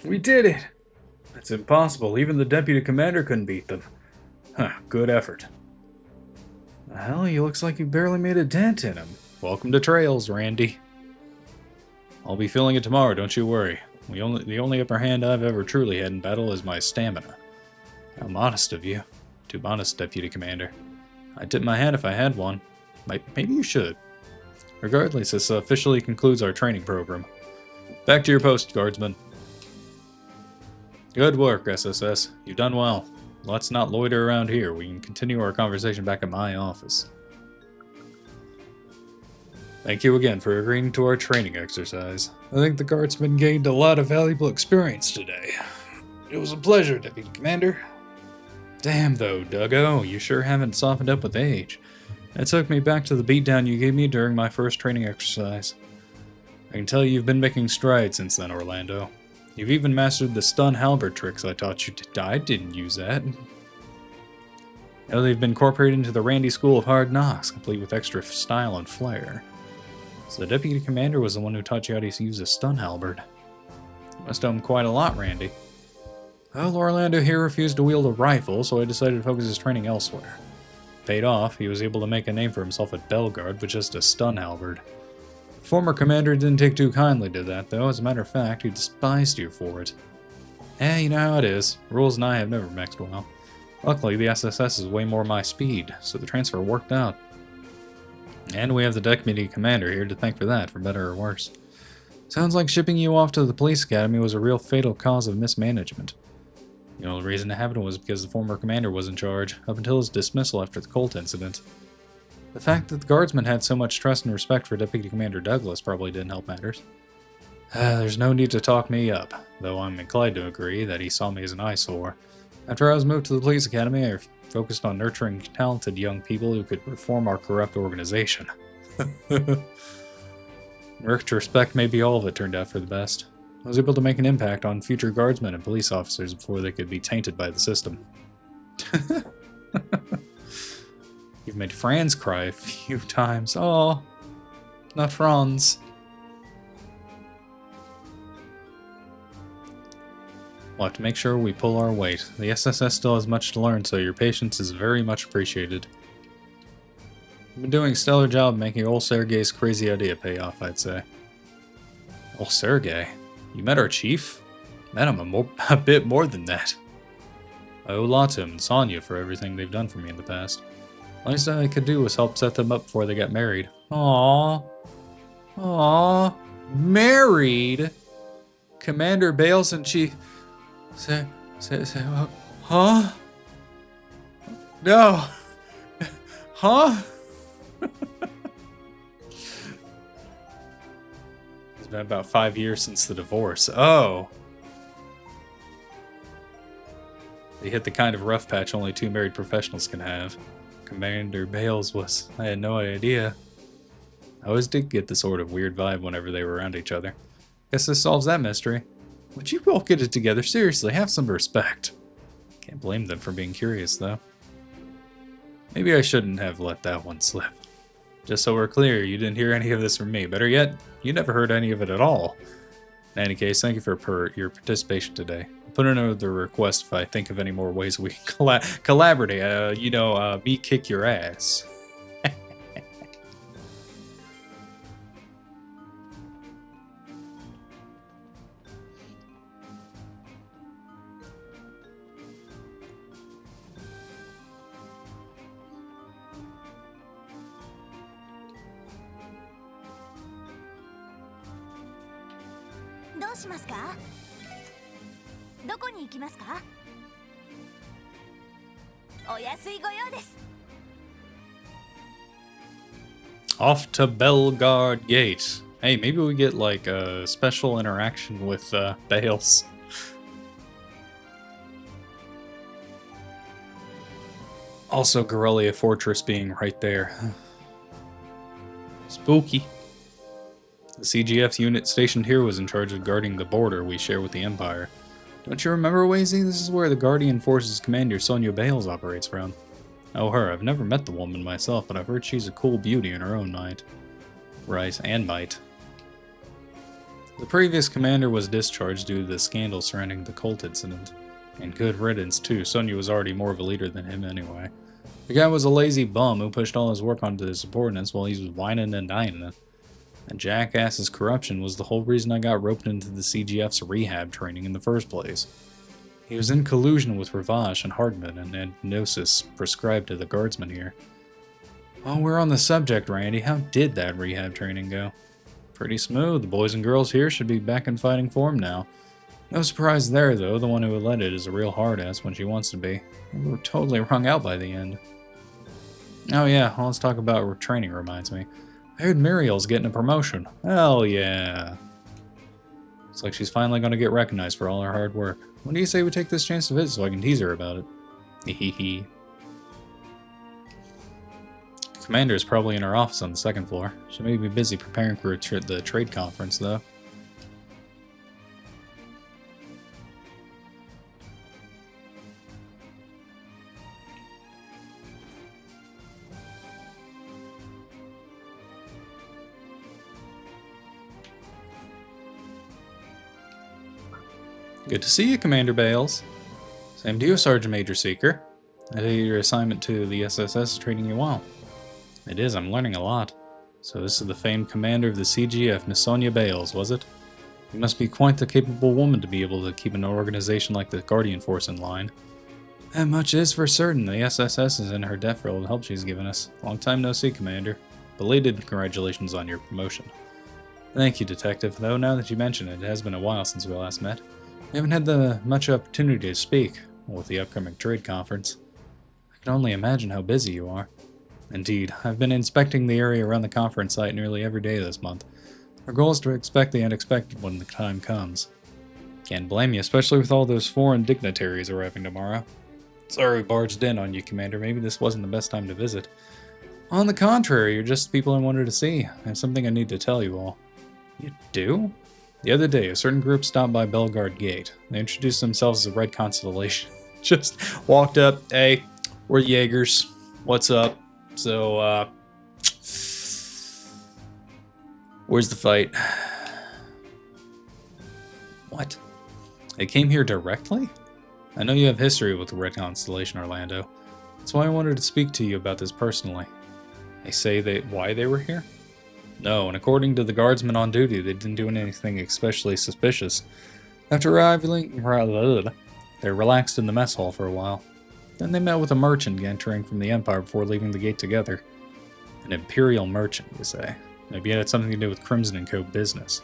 We did it! It's impossible. Even the deputy commander couldn't beat them. Huh, good effort. The hell, he looks like you barely made a dent in him. Welcome to Trails, Randy. I'll be feeling it tomorrow, don't you worry. The only upper hand I've ever truly had in battle is my stamina. How modest of you. Too modest, Deputy Commander. I'd tip my hat if I had one. Maybe you should. Regardless, this officially concludes our training program. Back to your post, Guardsman. Good work, SSS. You've done well. Let's not loiter around here. We can continue our conversation back at my office. Thank you again for agreeing to our training exercise. I think the Guardsman gained a lot of valuable experience today. It was a pleasure, Deputy Commander. Damn though, Duggo, you sure haven't softened up with age. It took me back to the beatdown you gave me during my first training exercise. I can tell you've been making strides since then, Orlando. You've even mastered the stun halberd tricks I taught you to. I didn't use that. Now they've been incorporated into the Randy School of Hard Knocks, complete with extra style and flair. So the Deputy Commander was the one who taught you how to use a stun halberd. You must owe him quite a lot, Randy. Well, Orlando here refused to wield a rifle, so I decided to focus his training elsewhere. Paid off, he was able to make a name for himself at Bellegarde with just a stun halberd. The former commander didn't take too kindly to that, though. As a matter of fact, he despised you for it. You know how it is. Rules and I have never mixed well. Luckily, the SSS is way more my speed, so the transfer worked out. And we have the Deputy Commander here to thank for that, for better or worse. Sounds like shipping you off to the police academy was a real fatal cause of mismanagement. The only reason it happened was because the former commander was in charge, up until his dismissal after the Colt incident. The fact that the Guardsmen had so much trust and respect for Deputy Commander Douglas probably didn't help matters. There's no need to talk me up, though I'm inclined to agree that he saw me as an eyesore. After I was moved to the police academy, I focused on nurturing talented young people who could reform our corrupt organization. In retrospect, maybe all of it turned out for the best. I was able to make an impact on future guardsmen and police officers before they could be tainted by the system. You've made Franz cry a few times. Oh, not Franz. We'll have to make sure we pull our weight. The SSS still has much to learn, so your patience is very much appreciated. You've been doing a stellar job making old Sergei's crazy idea pay off, I'd say. Old Sergei? You met our chief? Met him a bit more than that. I owe a lot to him and Sonya for everything they've done for me in the past. The least I could do was help set them up before they got married. Aww. Aww. Married? Commander Bales and Chief... Huh? No. Huh? It's been about 5 years since the divorce. Oh. They hit the kind of rough patch only two married professionals can have. Commander Bales was... I had no idea. I always did get the sort of weird vibe whenever they were around each other. Guess this solves that mystery. Would you all get it together? Seriously, have some respect. Can't blame them for being curious, though. Maybe I shouldn't have let that one slip. Just so we're clear, you didn't hear any of this from me. Better yet, you never heard any of it at all. In any case, thank you for your participation today. I'll put in another request if I think of any more ways we can collaborate. Me kick your ass. どうしますか？どこに行きますか？お安いご用です。 Off to Bellegarde Gate. Hey, maybe we get like a special interaction with Bales. Also, Gorelia Fortress being right there. Spooky. The CGF unit stationed here was in charge of guarding the border we share with the Empire. Don't you remember, Wazy? This is where the Guardian Forces Commander Sonya Bales operates from. Oh, her. I've never met the woman myself, but I've heard she's a cool beauty in her own right. Right, and might. The previous commander was discharged due to the scandal surrounding the Colt incident. And good riddance, too. Sonya was already more of a leader than him anyway. The guy was a lazy bum who pushed all his work onto his subordinates while he was whining and dining. And jackass's corruption was the whole reason I got roped into the CGF's rehab training in the first place. He was in collusion with Ravash and Hardman and had Gnosis prescribed to the guardsmen here. While we're on the subject, Randy, how did that rehab training go? Pretty smooth. The boys and girls here should be back in fighting form now. No surprise there, though. The one who led it is a real hard-ass when she wants to be. We were totally wrung out by the end. Oh yeah, let's talk about training reminds me. I heard Muriel's getting a promotion. Hell yeah. Looks like she's finally going to get recognized for all her hard work. When do you say we take this chance to visit so I can tease her about it? Hehehe. The commander is probably in her office on the second floor. She may be busy preparing for the trade conference, though. Good to see you, Commander Bales. Same to you, Sergeant Major Seeker. I take your assignment to the SSS is treating you well. It is, I'm learning a lot. So this is the famed commander of the CGF, Miss Sonya Bales, was it? You must be quite the capable woman to be able to keep an organization like the Guardian Force in line. That much is for certain. The SSS is in her debt for all the help she's given us. Long time no see, Commander. Belated congratulations on your promotion. Thank you, Detective, though now that you mention it, it has been a while since we last met. We haven't had much opportunity to speak with the upcoming trade conference. I can only imagine how busy you are. Indeed, I've been inspecting the area around the conference site nearly every day this month. Our goal is to expect the unexpected when the time comes. Can't blame you, especially with all those foreign dignitaries arriving tomorrow. Sorry we barged in on you, Commander. Maybe this wasn't the best time to visit. On the contrary, you're just the people I wanted to see. I have something I need to tell you all. You do? The other day, a certain group stopped by Belgard Gate. They introduced themselves as the Red Constellation. Just walked up, hey, we're Jaegers. What's up? So, where's the fight? What? They came here directly? I know you have history with the Red Constellation, Orlando. That's why I wanted to speak to you about this personally. They say why they were here? No, and according to the guardsmen on duty, they didn't do anything especially suspicious. After arriving, they relaxed in the mess hall for a while. Then they met with a merchant entering from the Empire before leaving the gate together. An Imperial merchant, you say? Maybe it had something to do with Crimson & Co. business.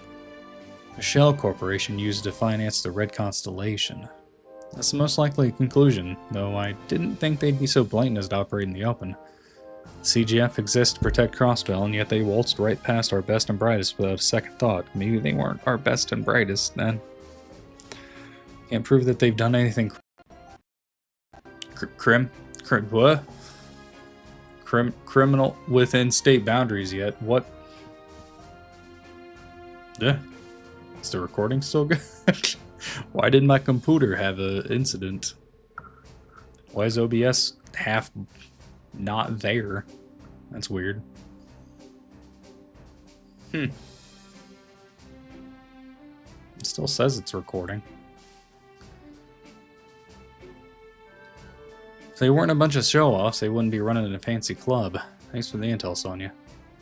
A shell corporation used to finance the Red Constellation. That's the most likely conclusion, though I didn't think they'd be so blatant as to operate in the open. The CGF exists to protect Crossbell, and yet they waltzed right past our best and brightest without a second thought. Maybe they weren't our best and brightest, then. Can't prove that they've done anything criminal within state boundaries yet. What? Yeah. Is the recording still good? Why did my computer have an incident? Why is OBS half not there? That's weird. It still says it's recording. If they weren't a bunch of show-offs, they wouldn't be running a fancy club. Thanks for the intel, Sonya.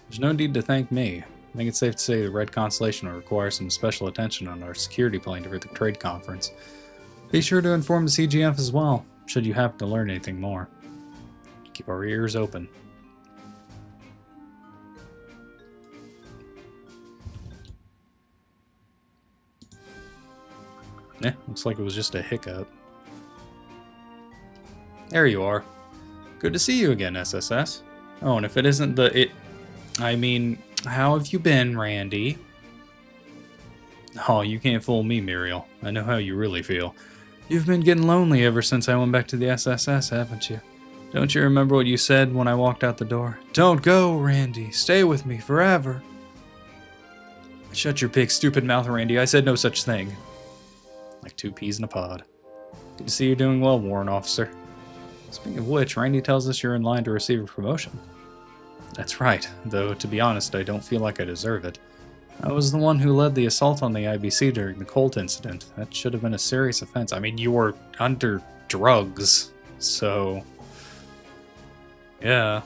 There's no need to thank me. I think it's safe to say the Red Constellation will require some special attention on our security plan for the trade conference. Be sure to inform the CGF as well, should you happen to learn anything more. Keep our ears open. Yeah, looks like it was just a hiccup. There you are. Good to see you again, SSS. Oh, and if it isn't I mean, how have you been, Randy? Oh, you can't fool me, Muriel. I know how you really feel. You've been getting lonely ever since I went back to the SSS, haven't you? Don't you remember what you said when I walked out the door? Don't go, Randy. Stay with me forever. Shut your big stupid mouth, Randy. I said no such thing. Like two peas in a pod. Good to see you're doing well, Warrant Officer. Speaking of which, Randy tells us you're in line to receive a promotion. That's right, though to be honest, I don't feel like I deserve it. I was the one who led the assault on the IBC during the Colt incident. That should have been a serious offense. I mean, you were under drugs, so... yeah.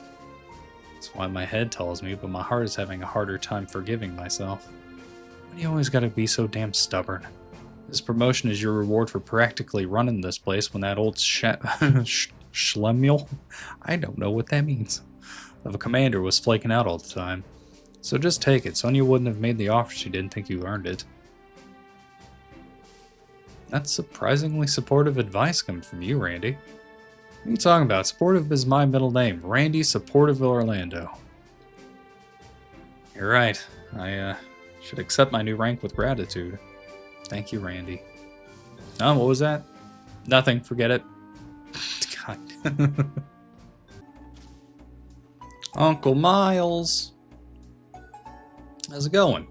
That's why my head tells me, but my heart is having a harder time forgiving myself. Why do you always gotta be so damn stubborn? This promotion is your reward for practically running this place when that old Schlemiel? I don't know what that means. Of a commander was flaking out all the time. So just take it. Sonya wouldn't have made the offer if she didn't think you earned it. That's surprisingly supportive advice coming from you, Randy. What are you talking about? Supportive is my middle name. Randy Supportive Orlando. You're right. I should accept my new rank with gratitude. Thank you, Randy. Oh, what was that? Nothing. Forget it. God. Uncle Miles. How's it going?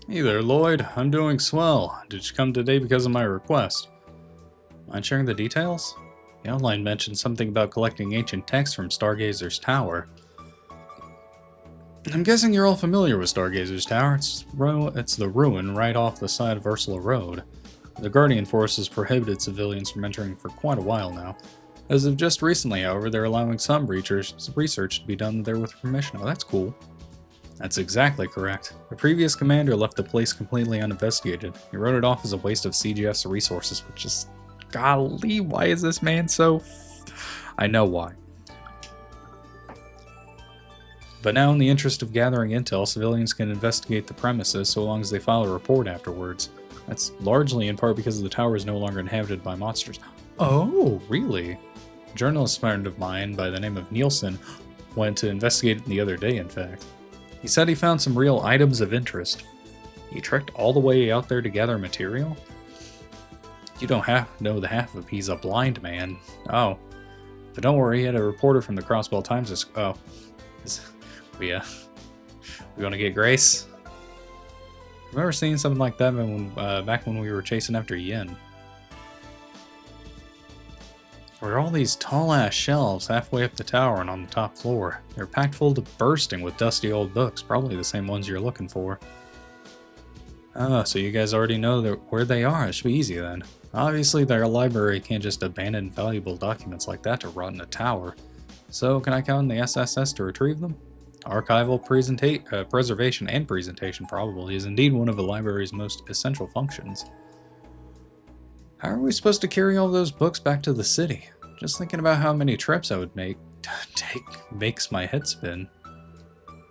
Hey there, Lloyd. I'm doing swell. Did you come today because of my request? Mind sharing the details? The outline mentioned something about collecting ancient texts from Stargazer's Tower. I'm guessing you're all familiar with Stargazer's Tower. It's the ruin right off the side of Ursula Road. The Guardian Force has prohibited civilians from entering for quite a while now. As of just recently, however, they're allowing some research to be done there with permission. Oh, that's cool. That's exactly correct. The previous commander left the place completely uninvestigated. He wrote it off as a waste of CGF's resources, which is... golly, why is this man so... I know why. But now, in the interest of gathering intel, civilians can investigate the premises so long as they file a report afterwards. That's largely in part because the tower is no longer inhabited by monsters. Oh, really? A journalist friend of mine by the name of Nielsen went to investigate it the other day, in fact. He said he found some real items of interest. He trekked all the way out there to gather material? You don't know the half of it. He's a blind man. Oh. But don't worry, he had a reporter from the Crossbell Times. Oh. We gonna get Grace? Remember seeing something like that back when we were chasing after Yin? There are all these tall-ass shelves halfway up the tower and on the top floor. They're packed full to bursting with dusty old books, probably the same ones you're looking for. Ah, so you guys already know where they are. It should be easy then. Obviously, their library can't just abandon valuable documents like that to rot in a tower. So, can I count on the SSS to retrieve them? Archival preservation and presentation probably is indeed one of the library's most essential functions. How are we supposed to carry all those books back to the city? Just thinking about how many trips I would take makes my head spin.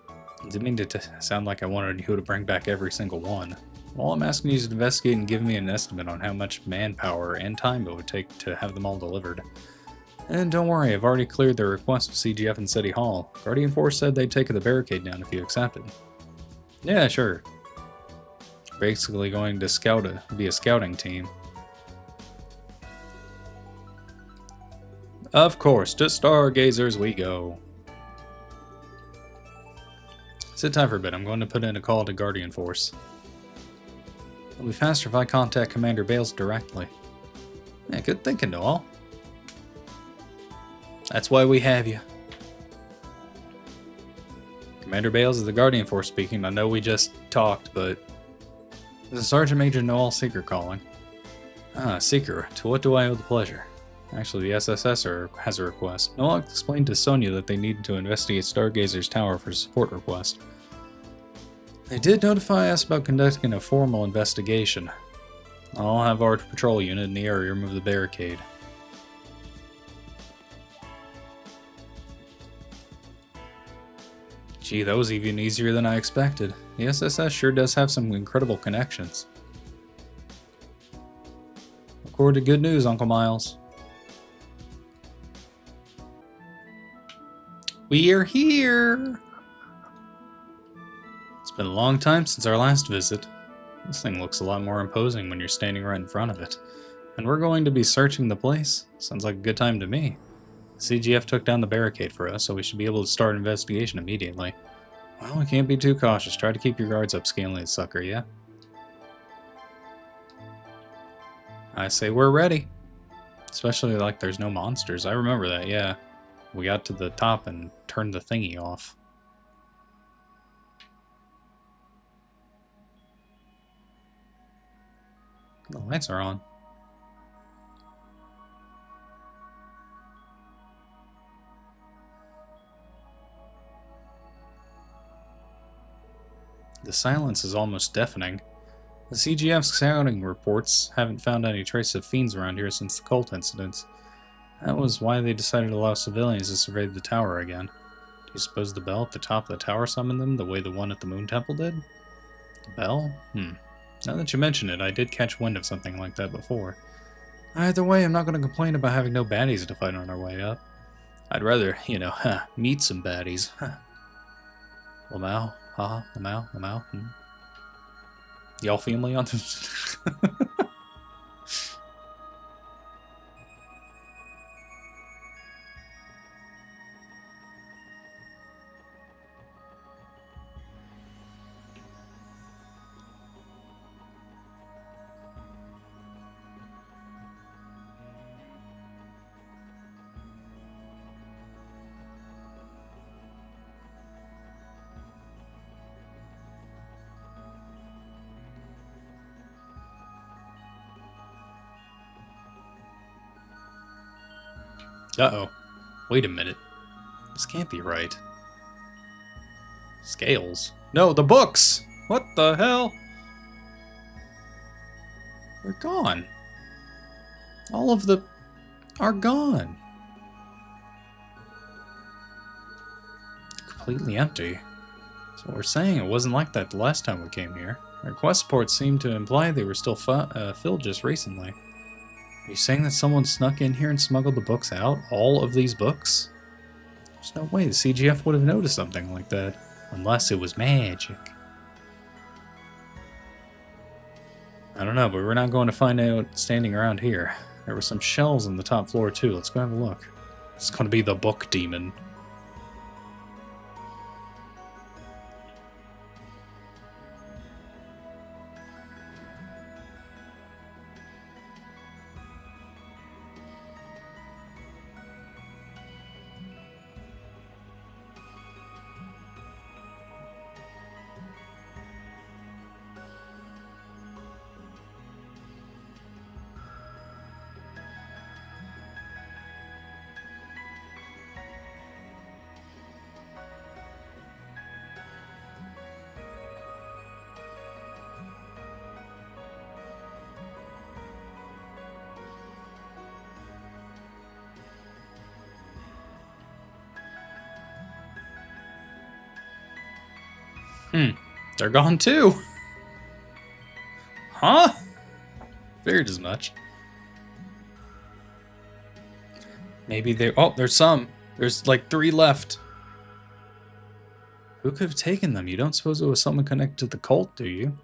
I didn't mean to sound like I wanted you to bring back every single one. All I'm asking you is to investigate and give me an estimate on how much manpower and time it would take to have them all delivered. And don't worry, I've already cleared their request with CGF and City Hall. Guardian Force said they'd take the barricade down if you accepted. Yeah, sure. Basically going to be a scouting team. Of course, to Stargazers we go. Sit tight for a bit, I'm going to put in a call to Guardian Force. It'll be faster if I contact Commander Bales directly. Yeah, good thinking, Noel. That's why we have you. Commander Bales is the Guardian Force speaking. I know we just talked, but... This is Sergeant Major Noel Seeker calling. Ah, Seeker, to what do I owe the pleasure? Actually, the SSS has a request. Noel explained to Sonya that they needed to investigate Stargazer's Tower for a support request. They did notify us about conducting a formal investigation. I'll have our patrol unit in the area remove the barricade. Gee, that was even easier than I expected. The SSS sure does have some incredible connections. Look forward to good news, Uncle Miles. We are here! It's been a long time since our last visit. This thing looks a lot more imposing when you're standing right in front of it. And we're going to be searching the place. Sounds like a good time to me. CGF took down the barricade for us, so we should be able to start investigation immediately. Well, we can't be too cautious. Try to keep your guards up, scaling sucker, yeah? I say we're ready. Especially like there's no monsters. I remember that, yeah. We got to the top and turned the thingy off. The lights are on. The silence is almost deafening. The CGF scouting reports haven't found any trace of fiends around here since the cult incidents. That was why they decided to allow civilians to survey the tower again. Do you suppose the bell at the top of the tower summoned them the way the one at the Moon Temple did? The bell? Now that you mention it, I did catch wind of something like that before. Either way, I'm not going to complain about having no baddies to fight on our way up. I'd rather, meet some baddies. Lamau? Haha, Lamau. Y'all family on this? Uh-oh. Wait a minute. This can't be right. Scales? No, the books! What the hell? They're gone. All of the... are gone. Completely empty. That's what we're saying. It wasn't like that the last time we came here. Our quest reports seemed to imply they were still filled just recently. Are you saying that someone snuck in here and smuggled the books out? All of these books? There's no way the CGF would have noticed something like that. Unless it was magic. I don't know, but we're not going to find out standing around here. There were some shelves on the top floor too. Let's go have a look. It's going to be the book demon. They're gone too. Huh? Figured as much. Maybe they... Oh, there's some. There's like 3 left. Who could have taken them? You don't suppose it was someone connected to the cult, do you?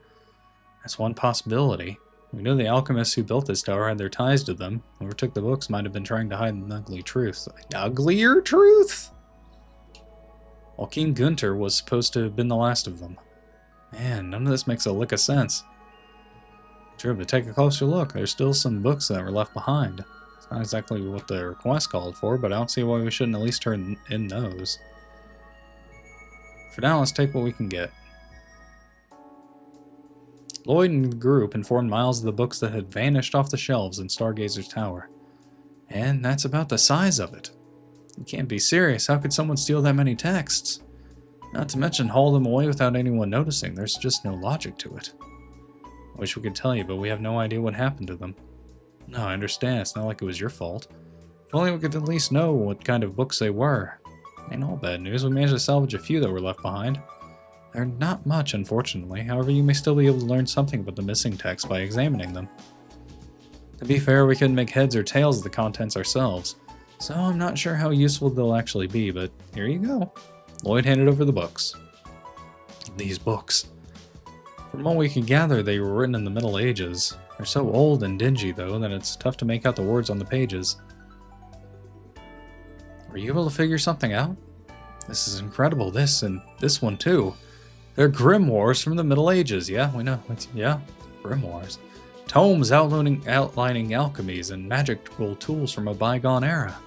That's one possibility. We know the alchemists who built this tower had their ties to them. Whoever took the books might have been trying to hide an ugly truth. Uglier truth? Joachim Gunter was supposed to have been the last of them. Man, none of this makes a lick of sense. Sure, but take a closer look. There's still some books that were left behind. It's not exactly what the request called for, but I don't see why we shouldn't at least turn in those. For now, let's take what we can get. Lloyd and the group informed Miles of the books that had vanished off the shelves in Stargazer's tower. And that's about the size of it. You can't be serious. How could someone steal that many texts? Not to mention haul them away without anyone noticing. There's just no logic to it. I wish we could tell you, but we have no idea what happened to them. No, I understand. It's not like it was your fault. If only we could at least know what kind of books they were. Ain't all bad news. We managed to salvage a few that were left behind. They're not much, unfortunately. However, you may still be able to learn something about the missing texts by examining them. To be fair, we couldn't make heads or tails of the contents ourselves, so I'm not sure how useful they'll actually be, but here you go. Lloyd handed over the books. These books. From what we can gather, they were written in the Middle Ages. They're so old and dingy, though, that it's tough to make out the words on the pages. Were you able to figure something out? This is incredible. This and this one, too. They're grimoires from the Middle Ages. Yeah, we know. Yeah, grimoires. Tomes outlining alchemies and magical tools from a bygone era.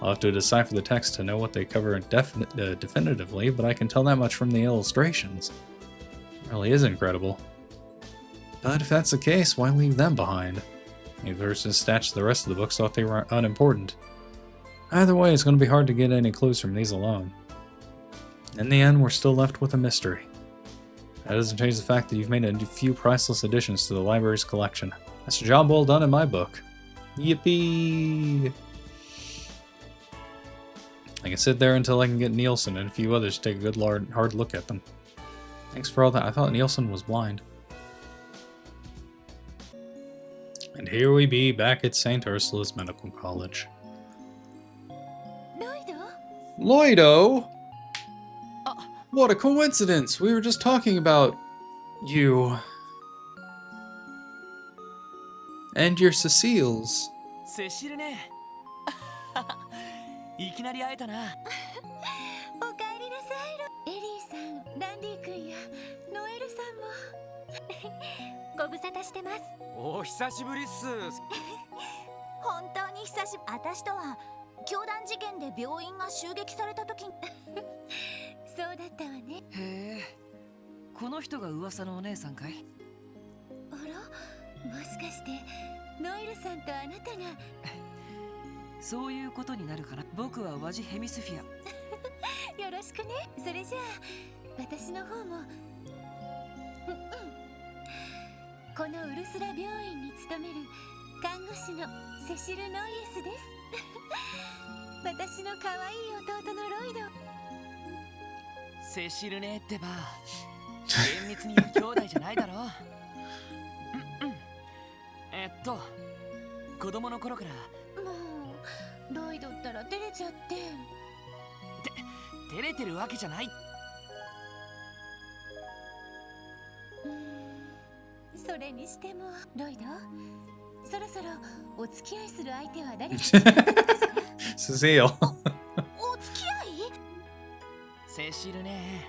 I'll have to decipher the text to know what they cover definitively, but I can tell that much from the illustrations. It really is incredible. But if that's the case, why leave them behind? Maybe the person stashed the rest of the books thought they were unimportant. Either way, it's going to be hard to get any clues from these alone. In the end, we're still left with a mystery. That doesn't change the fact that you've made a few priceless additions to the library's collection. That's a job well done in my book. Yippee! I can sit there until I can get Nielsen and a few others to take a good hard look at them. Thanks for all that. I thought Nielsen was blind. And here we be back at St. Ursula's Medical College. Lloydo? What a coincidence! We were just talking about you. And your Ceciles. セシルね。いきなり会えたな。おかえりなさい。エリーさん、ランディ君やノエルさんもご無沙汰してます。お久しぶりっす。本当に久しぶり。私とは教団事件で病院が襲撃された時にそうだったわね。へえ、この人が噂のお姉さんかい？あら、もしかしてノエルさんとあなたがそういうことになるかな。僕はワジヘミスフィア。よろしくね。それじゃあ私の方もこのウルスラ病院に勤める看護師のセシル・ノイエスです。私の可愛い弟のロイド。セシルねってば、厳密には兄弟じゃないだろ。子供の頃から。もうロイドったら照れちゃって。照れてるわけじゃない。それにしてもロイド、そろそろお付き合いする相手は誰ですか？Cecile. お付き合い？セシルね、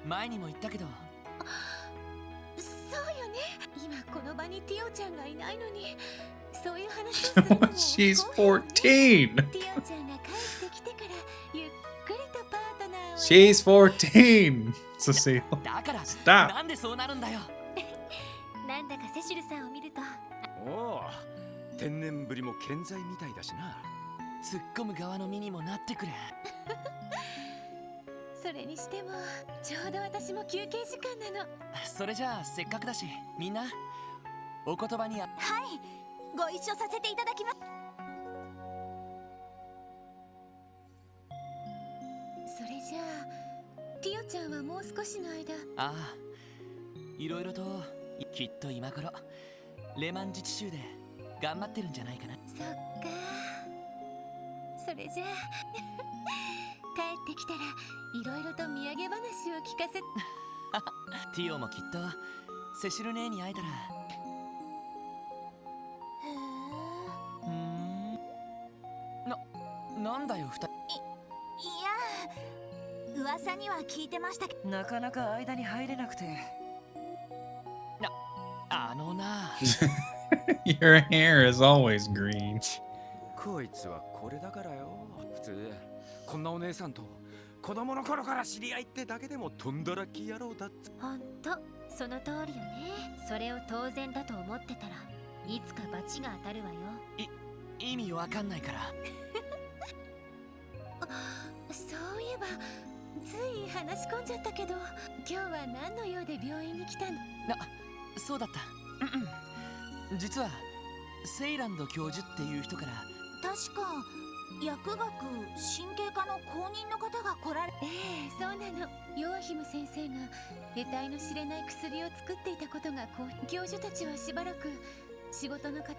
前にも言ったけど。そうよね。今この場にティオちゃんがいないのに、そういう話をするのも。She's 14. ティオちゃんが帰ってきてからゆっくりとパートナーを。She's 14. Cecile. だから Stop. なんでそうなるんだよ。なんだかセシルさんを見ると。おお、天然ぶりも健在みたいだしな。突っ込む側の身にもなってくれ。それにしてもちょうど私も休憩時間なの。それじゃあせっかくだし、みんなお言葉に。はい、ご一緒させていただきます。それじゃあティオちゃんはもう少しの間。ああ、いろいろときっと今頃レマン自治州で頑張ってるんじゃないかな。そっか。それじゃあ帰ってきたらいろいろと土産話を聞かせティオもきっとセシル姉に会えたら。なんだよ二人。いや、噂には聞いてましたけど。なかなか間に入れなくて。あのな。Your hair is always green. こいつはこれだからよ。普通こんなお姉さんと子供の頃から知り合いってだけでもとんだらき野郎だっつ。ほんとその通りよね。それを当然だと思ってたらいつか罰が当たるわよ。意味わかんないから。そういえばつい話し込んじゃったけど、今日は何の用で病院に来たの？そうだった。実はセイランド教授っていう人から。確か薬学神経科の公認の方が来られ。そうなの。ヨアヒム先生が得体の知れない薬を作っていたことが教授たちはしばらく仕事の傍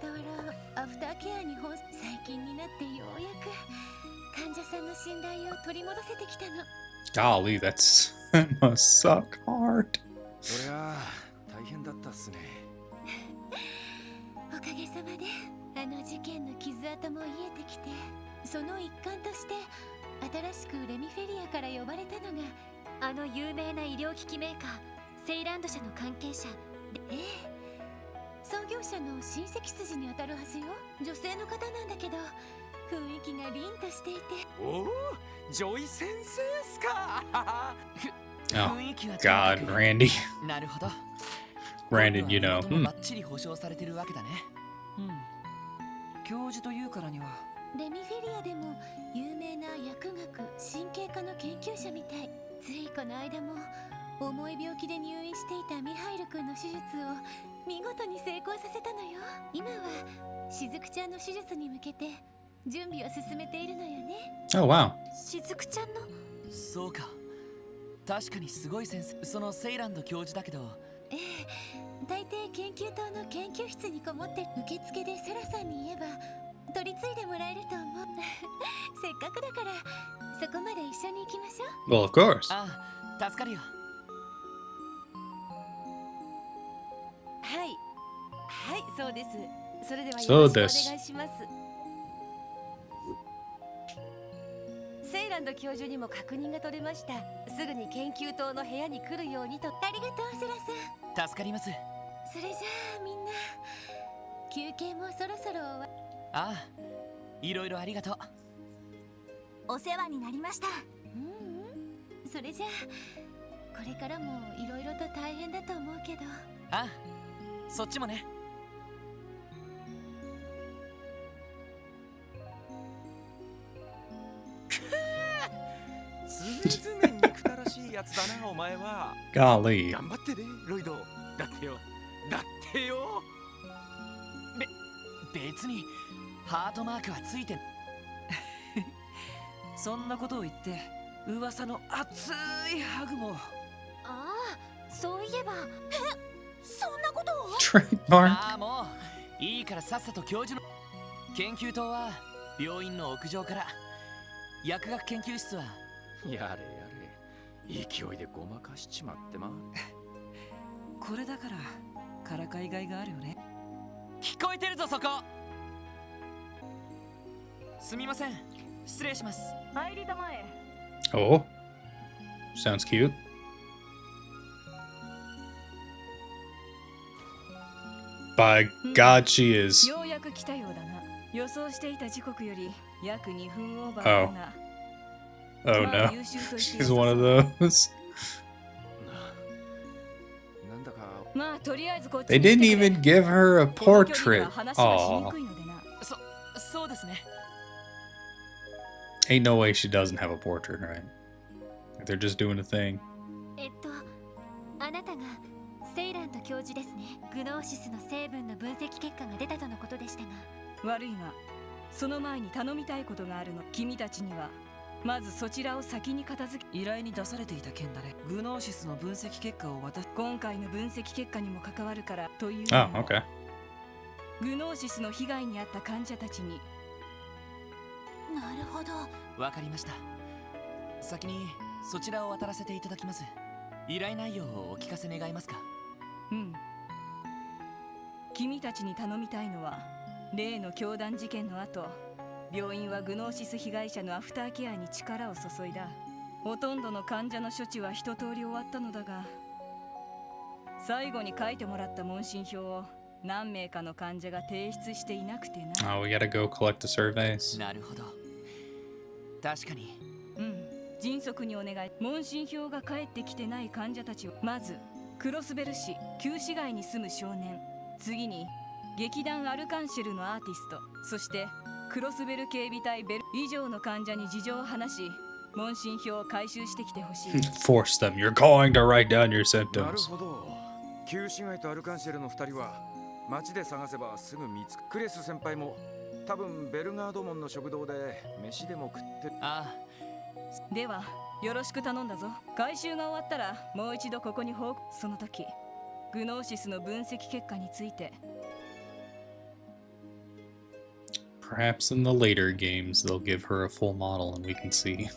らアフターケアに最近になってようやく患者さんの信頼を取り戻せてきたの。Golly, that must suck hard. そりゃ大変だったっすね。おかげさまであの事件の傷跡も癒えてきて、その一環として新しくレミフェリアから呼ばれたのがあの有名な医療機器メーカーセイランド社の関係者。創業者の親戚筋にあたるはずよ。女性の方なんだけど雰囲気が凛としていて。おお、ジョイ先生っすか。Oh, God, Randy. なるほど。Granted, you 身 know, 元もバッチリ保証されてるわけだね。教授というからにはレミフェリアでも有名な薬学神経科の研究者みたい。ついこの間も重い病気で入院していたミハイル君の手術を見事に成功させたのよ。今はしずくちゃんの手術に向けて準備を進めているのよね。 oh wow. しずくちゃんのそうか。確かにすごい先生。そのセイランド教授だけど、ええ、大抵研究棟の研究室にこもって受付でセラさんに言えば取り継いでもらえると思う。せっかくだからそこまで一緒に行きましょう。 Well, of course. ああ、助かるよ。はいはい、そうです。それではそうよろしくお願いですします。セイランド教授にも確認が取れました。すぐに研究棟の部屋に来るようにと。ありがとうセラさん。助かります。それじゃあみんな休憩もそろそろ終わ。ああ、いろいろありがとう。お世話になりました。それじゃあこれからもいろいろと大変だと思うけど。ああ、そっちもね。常々憎たらしいやつだな、お前は。 Golly. 頑張ってね、ロイド。だってよ、だってよ。別にハートマークはついてん。そんなことを言って噂の熱いハグも。ああ、そういえば。そんなことを。 Trademark. ああ、もういいからさっさと教授の研究棟は病院の屋上から、薬学研究室はやれやれ、勢いでごまかしちまってま。これだからからかいがいがあるよね。聞こえてるぞ、そこ。すみません、失礼します。入りたまえ。 Oh. Sounds cute. By God, she is. ようやく来たようだな。予想していた時刻より約2分オーバー Oh. だが。 Oh まあ no. 優秀と言って She's 良さ one of そう those. なんだかまあとりあえずこっち They に来 didn't てくれ。 even give her a この距離で portrait. は話はしに Aw. くいのでな。そうですね。 Ain't no way she doesn't have a portrait, right? Like they're just doing a thing. あなたがセイランド教授ですね。グノーシスの成分の分析結果が出たとのことでしたが。悪いが、その前に頼みたいことがあるの。君たちにはまずそちらを先に片付け。依頼に出されていた件だね。グノーシスの分析結果を渡す。今回の分析結果にも関わるからという。 Oh, okay. グノーシスの被害に遭った患者たちに。なるほど。わかりました。先にそちらを渡らせていただきます。依頼内容をお聞かせ願えますか。うん。君たちに頼みたいのは、例の教団事件の後、病院はグノーシス被害者のアフターケアに力を注いだ。ほとんどの患者の処置は一通り終わったのだが、最後に書いてもらった問診票を何名かの患者が提出していなくてな。 Oh, we gotta go collect the surveys. なるほど。確かに。うん、迅速にお願い。問診票が返ってきてない患者たちを。まずクロスベル市旧市街に住む少年、次に劇団アルカンシェルのアーティスト、そしてクロスベル警備隊ベル以上の患者に事情を話し、問診票を回収してきてほしい。Force them. You're going to write down your なる symptoms. ほど。旧市街とアルカンシェルの2人は街で探せばすぐ見つく。クレス先輩も多分ベルガード門の食堂で飯でも食って。あではよろしく頼んだぞ。回収が終わったらもう一度ここに報告。その時グノーシスの分析結果について。 Perhaps in the later games they'll give her a full model and we can see.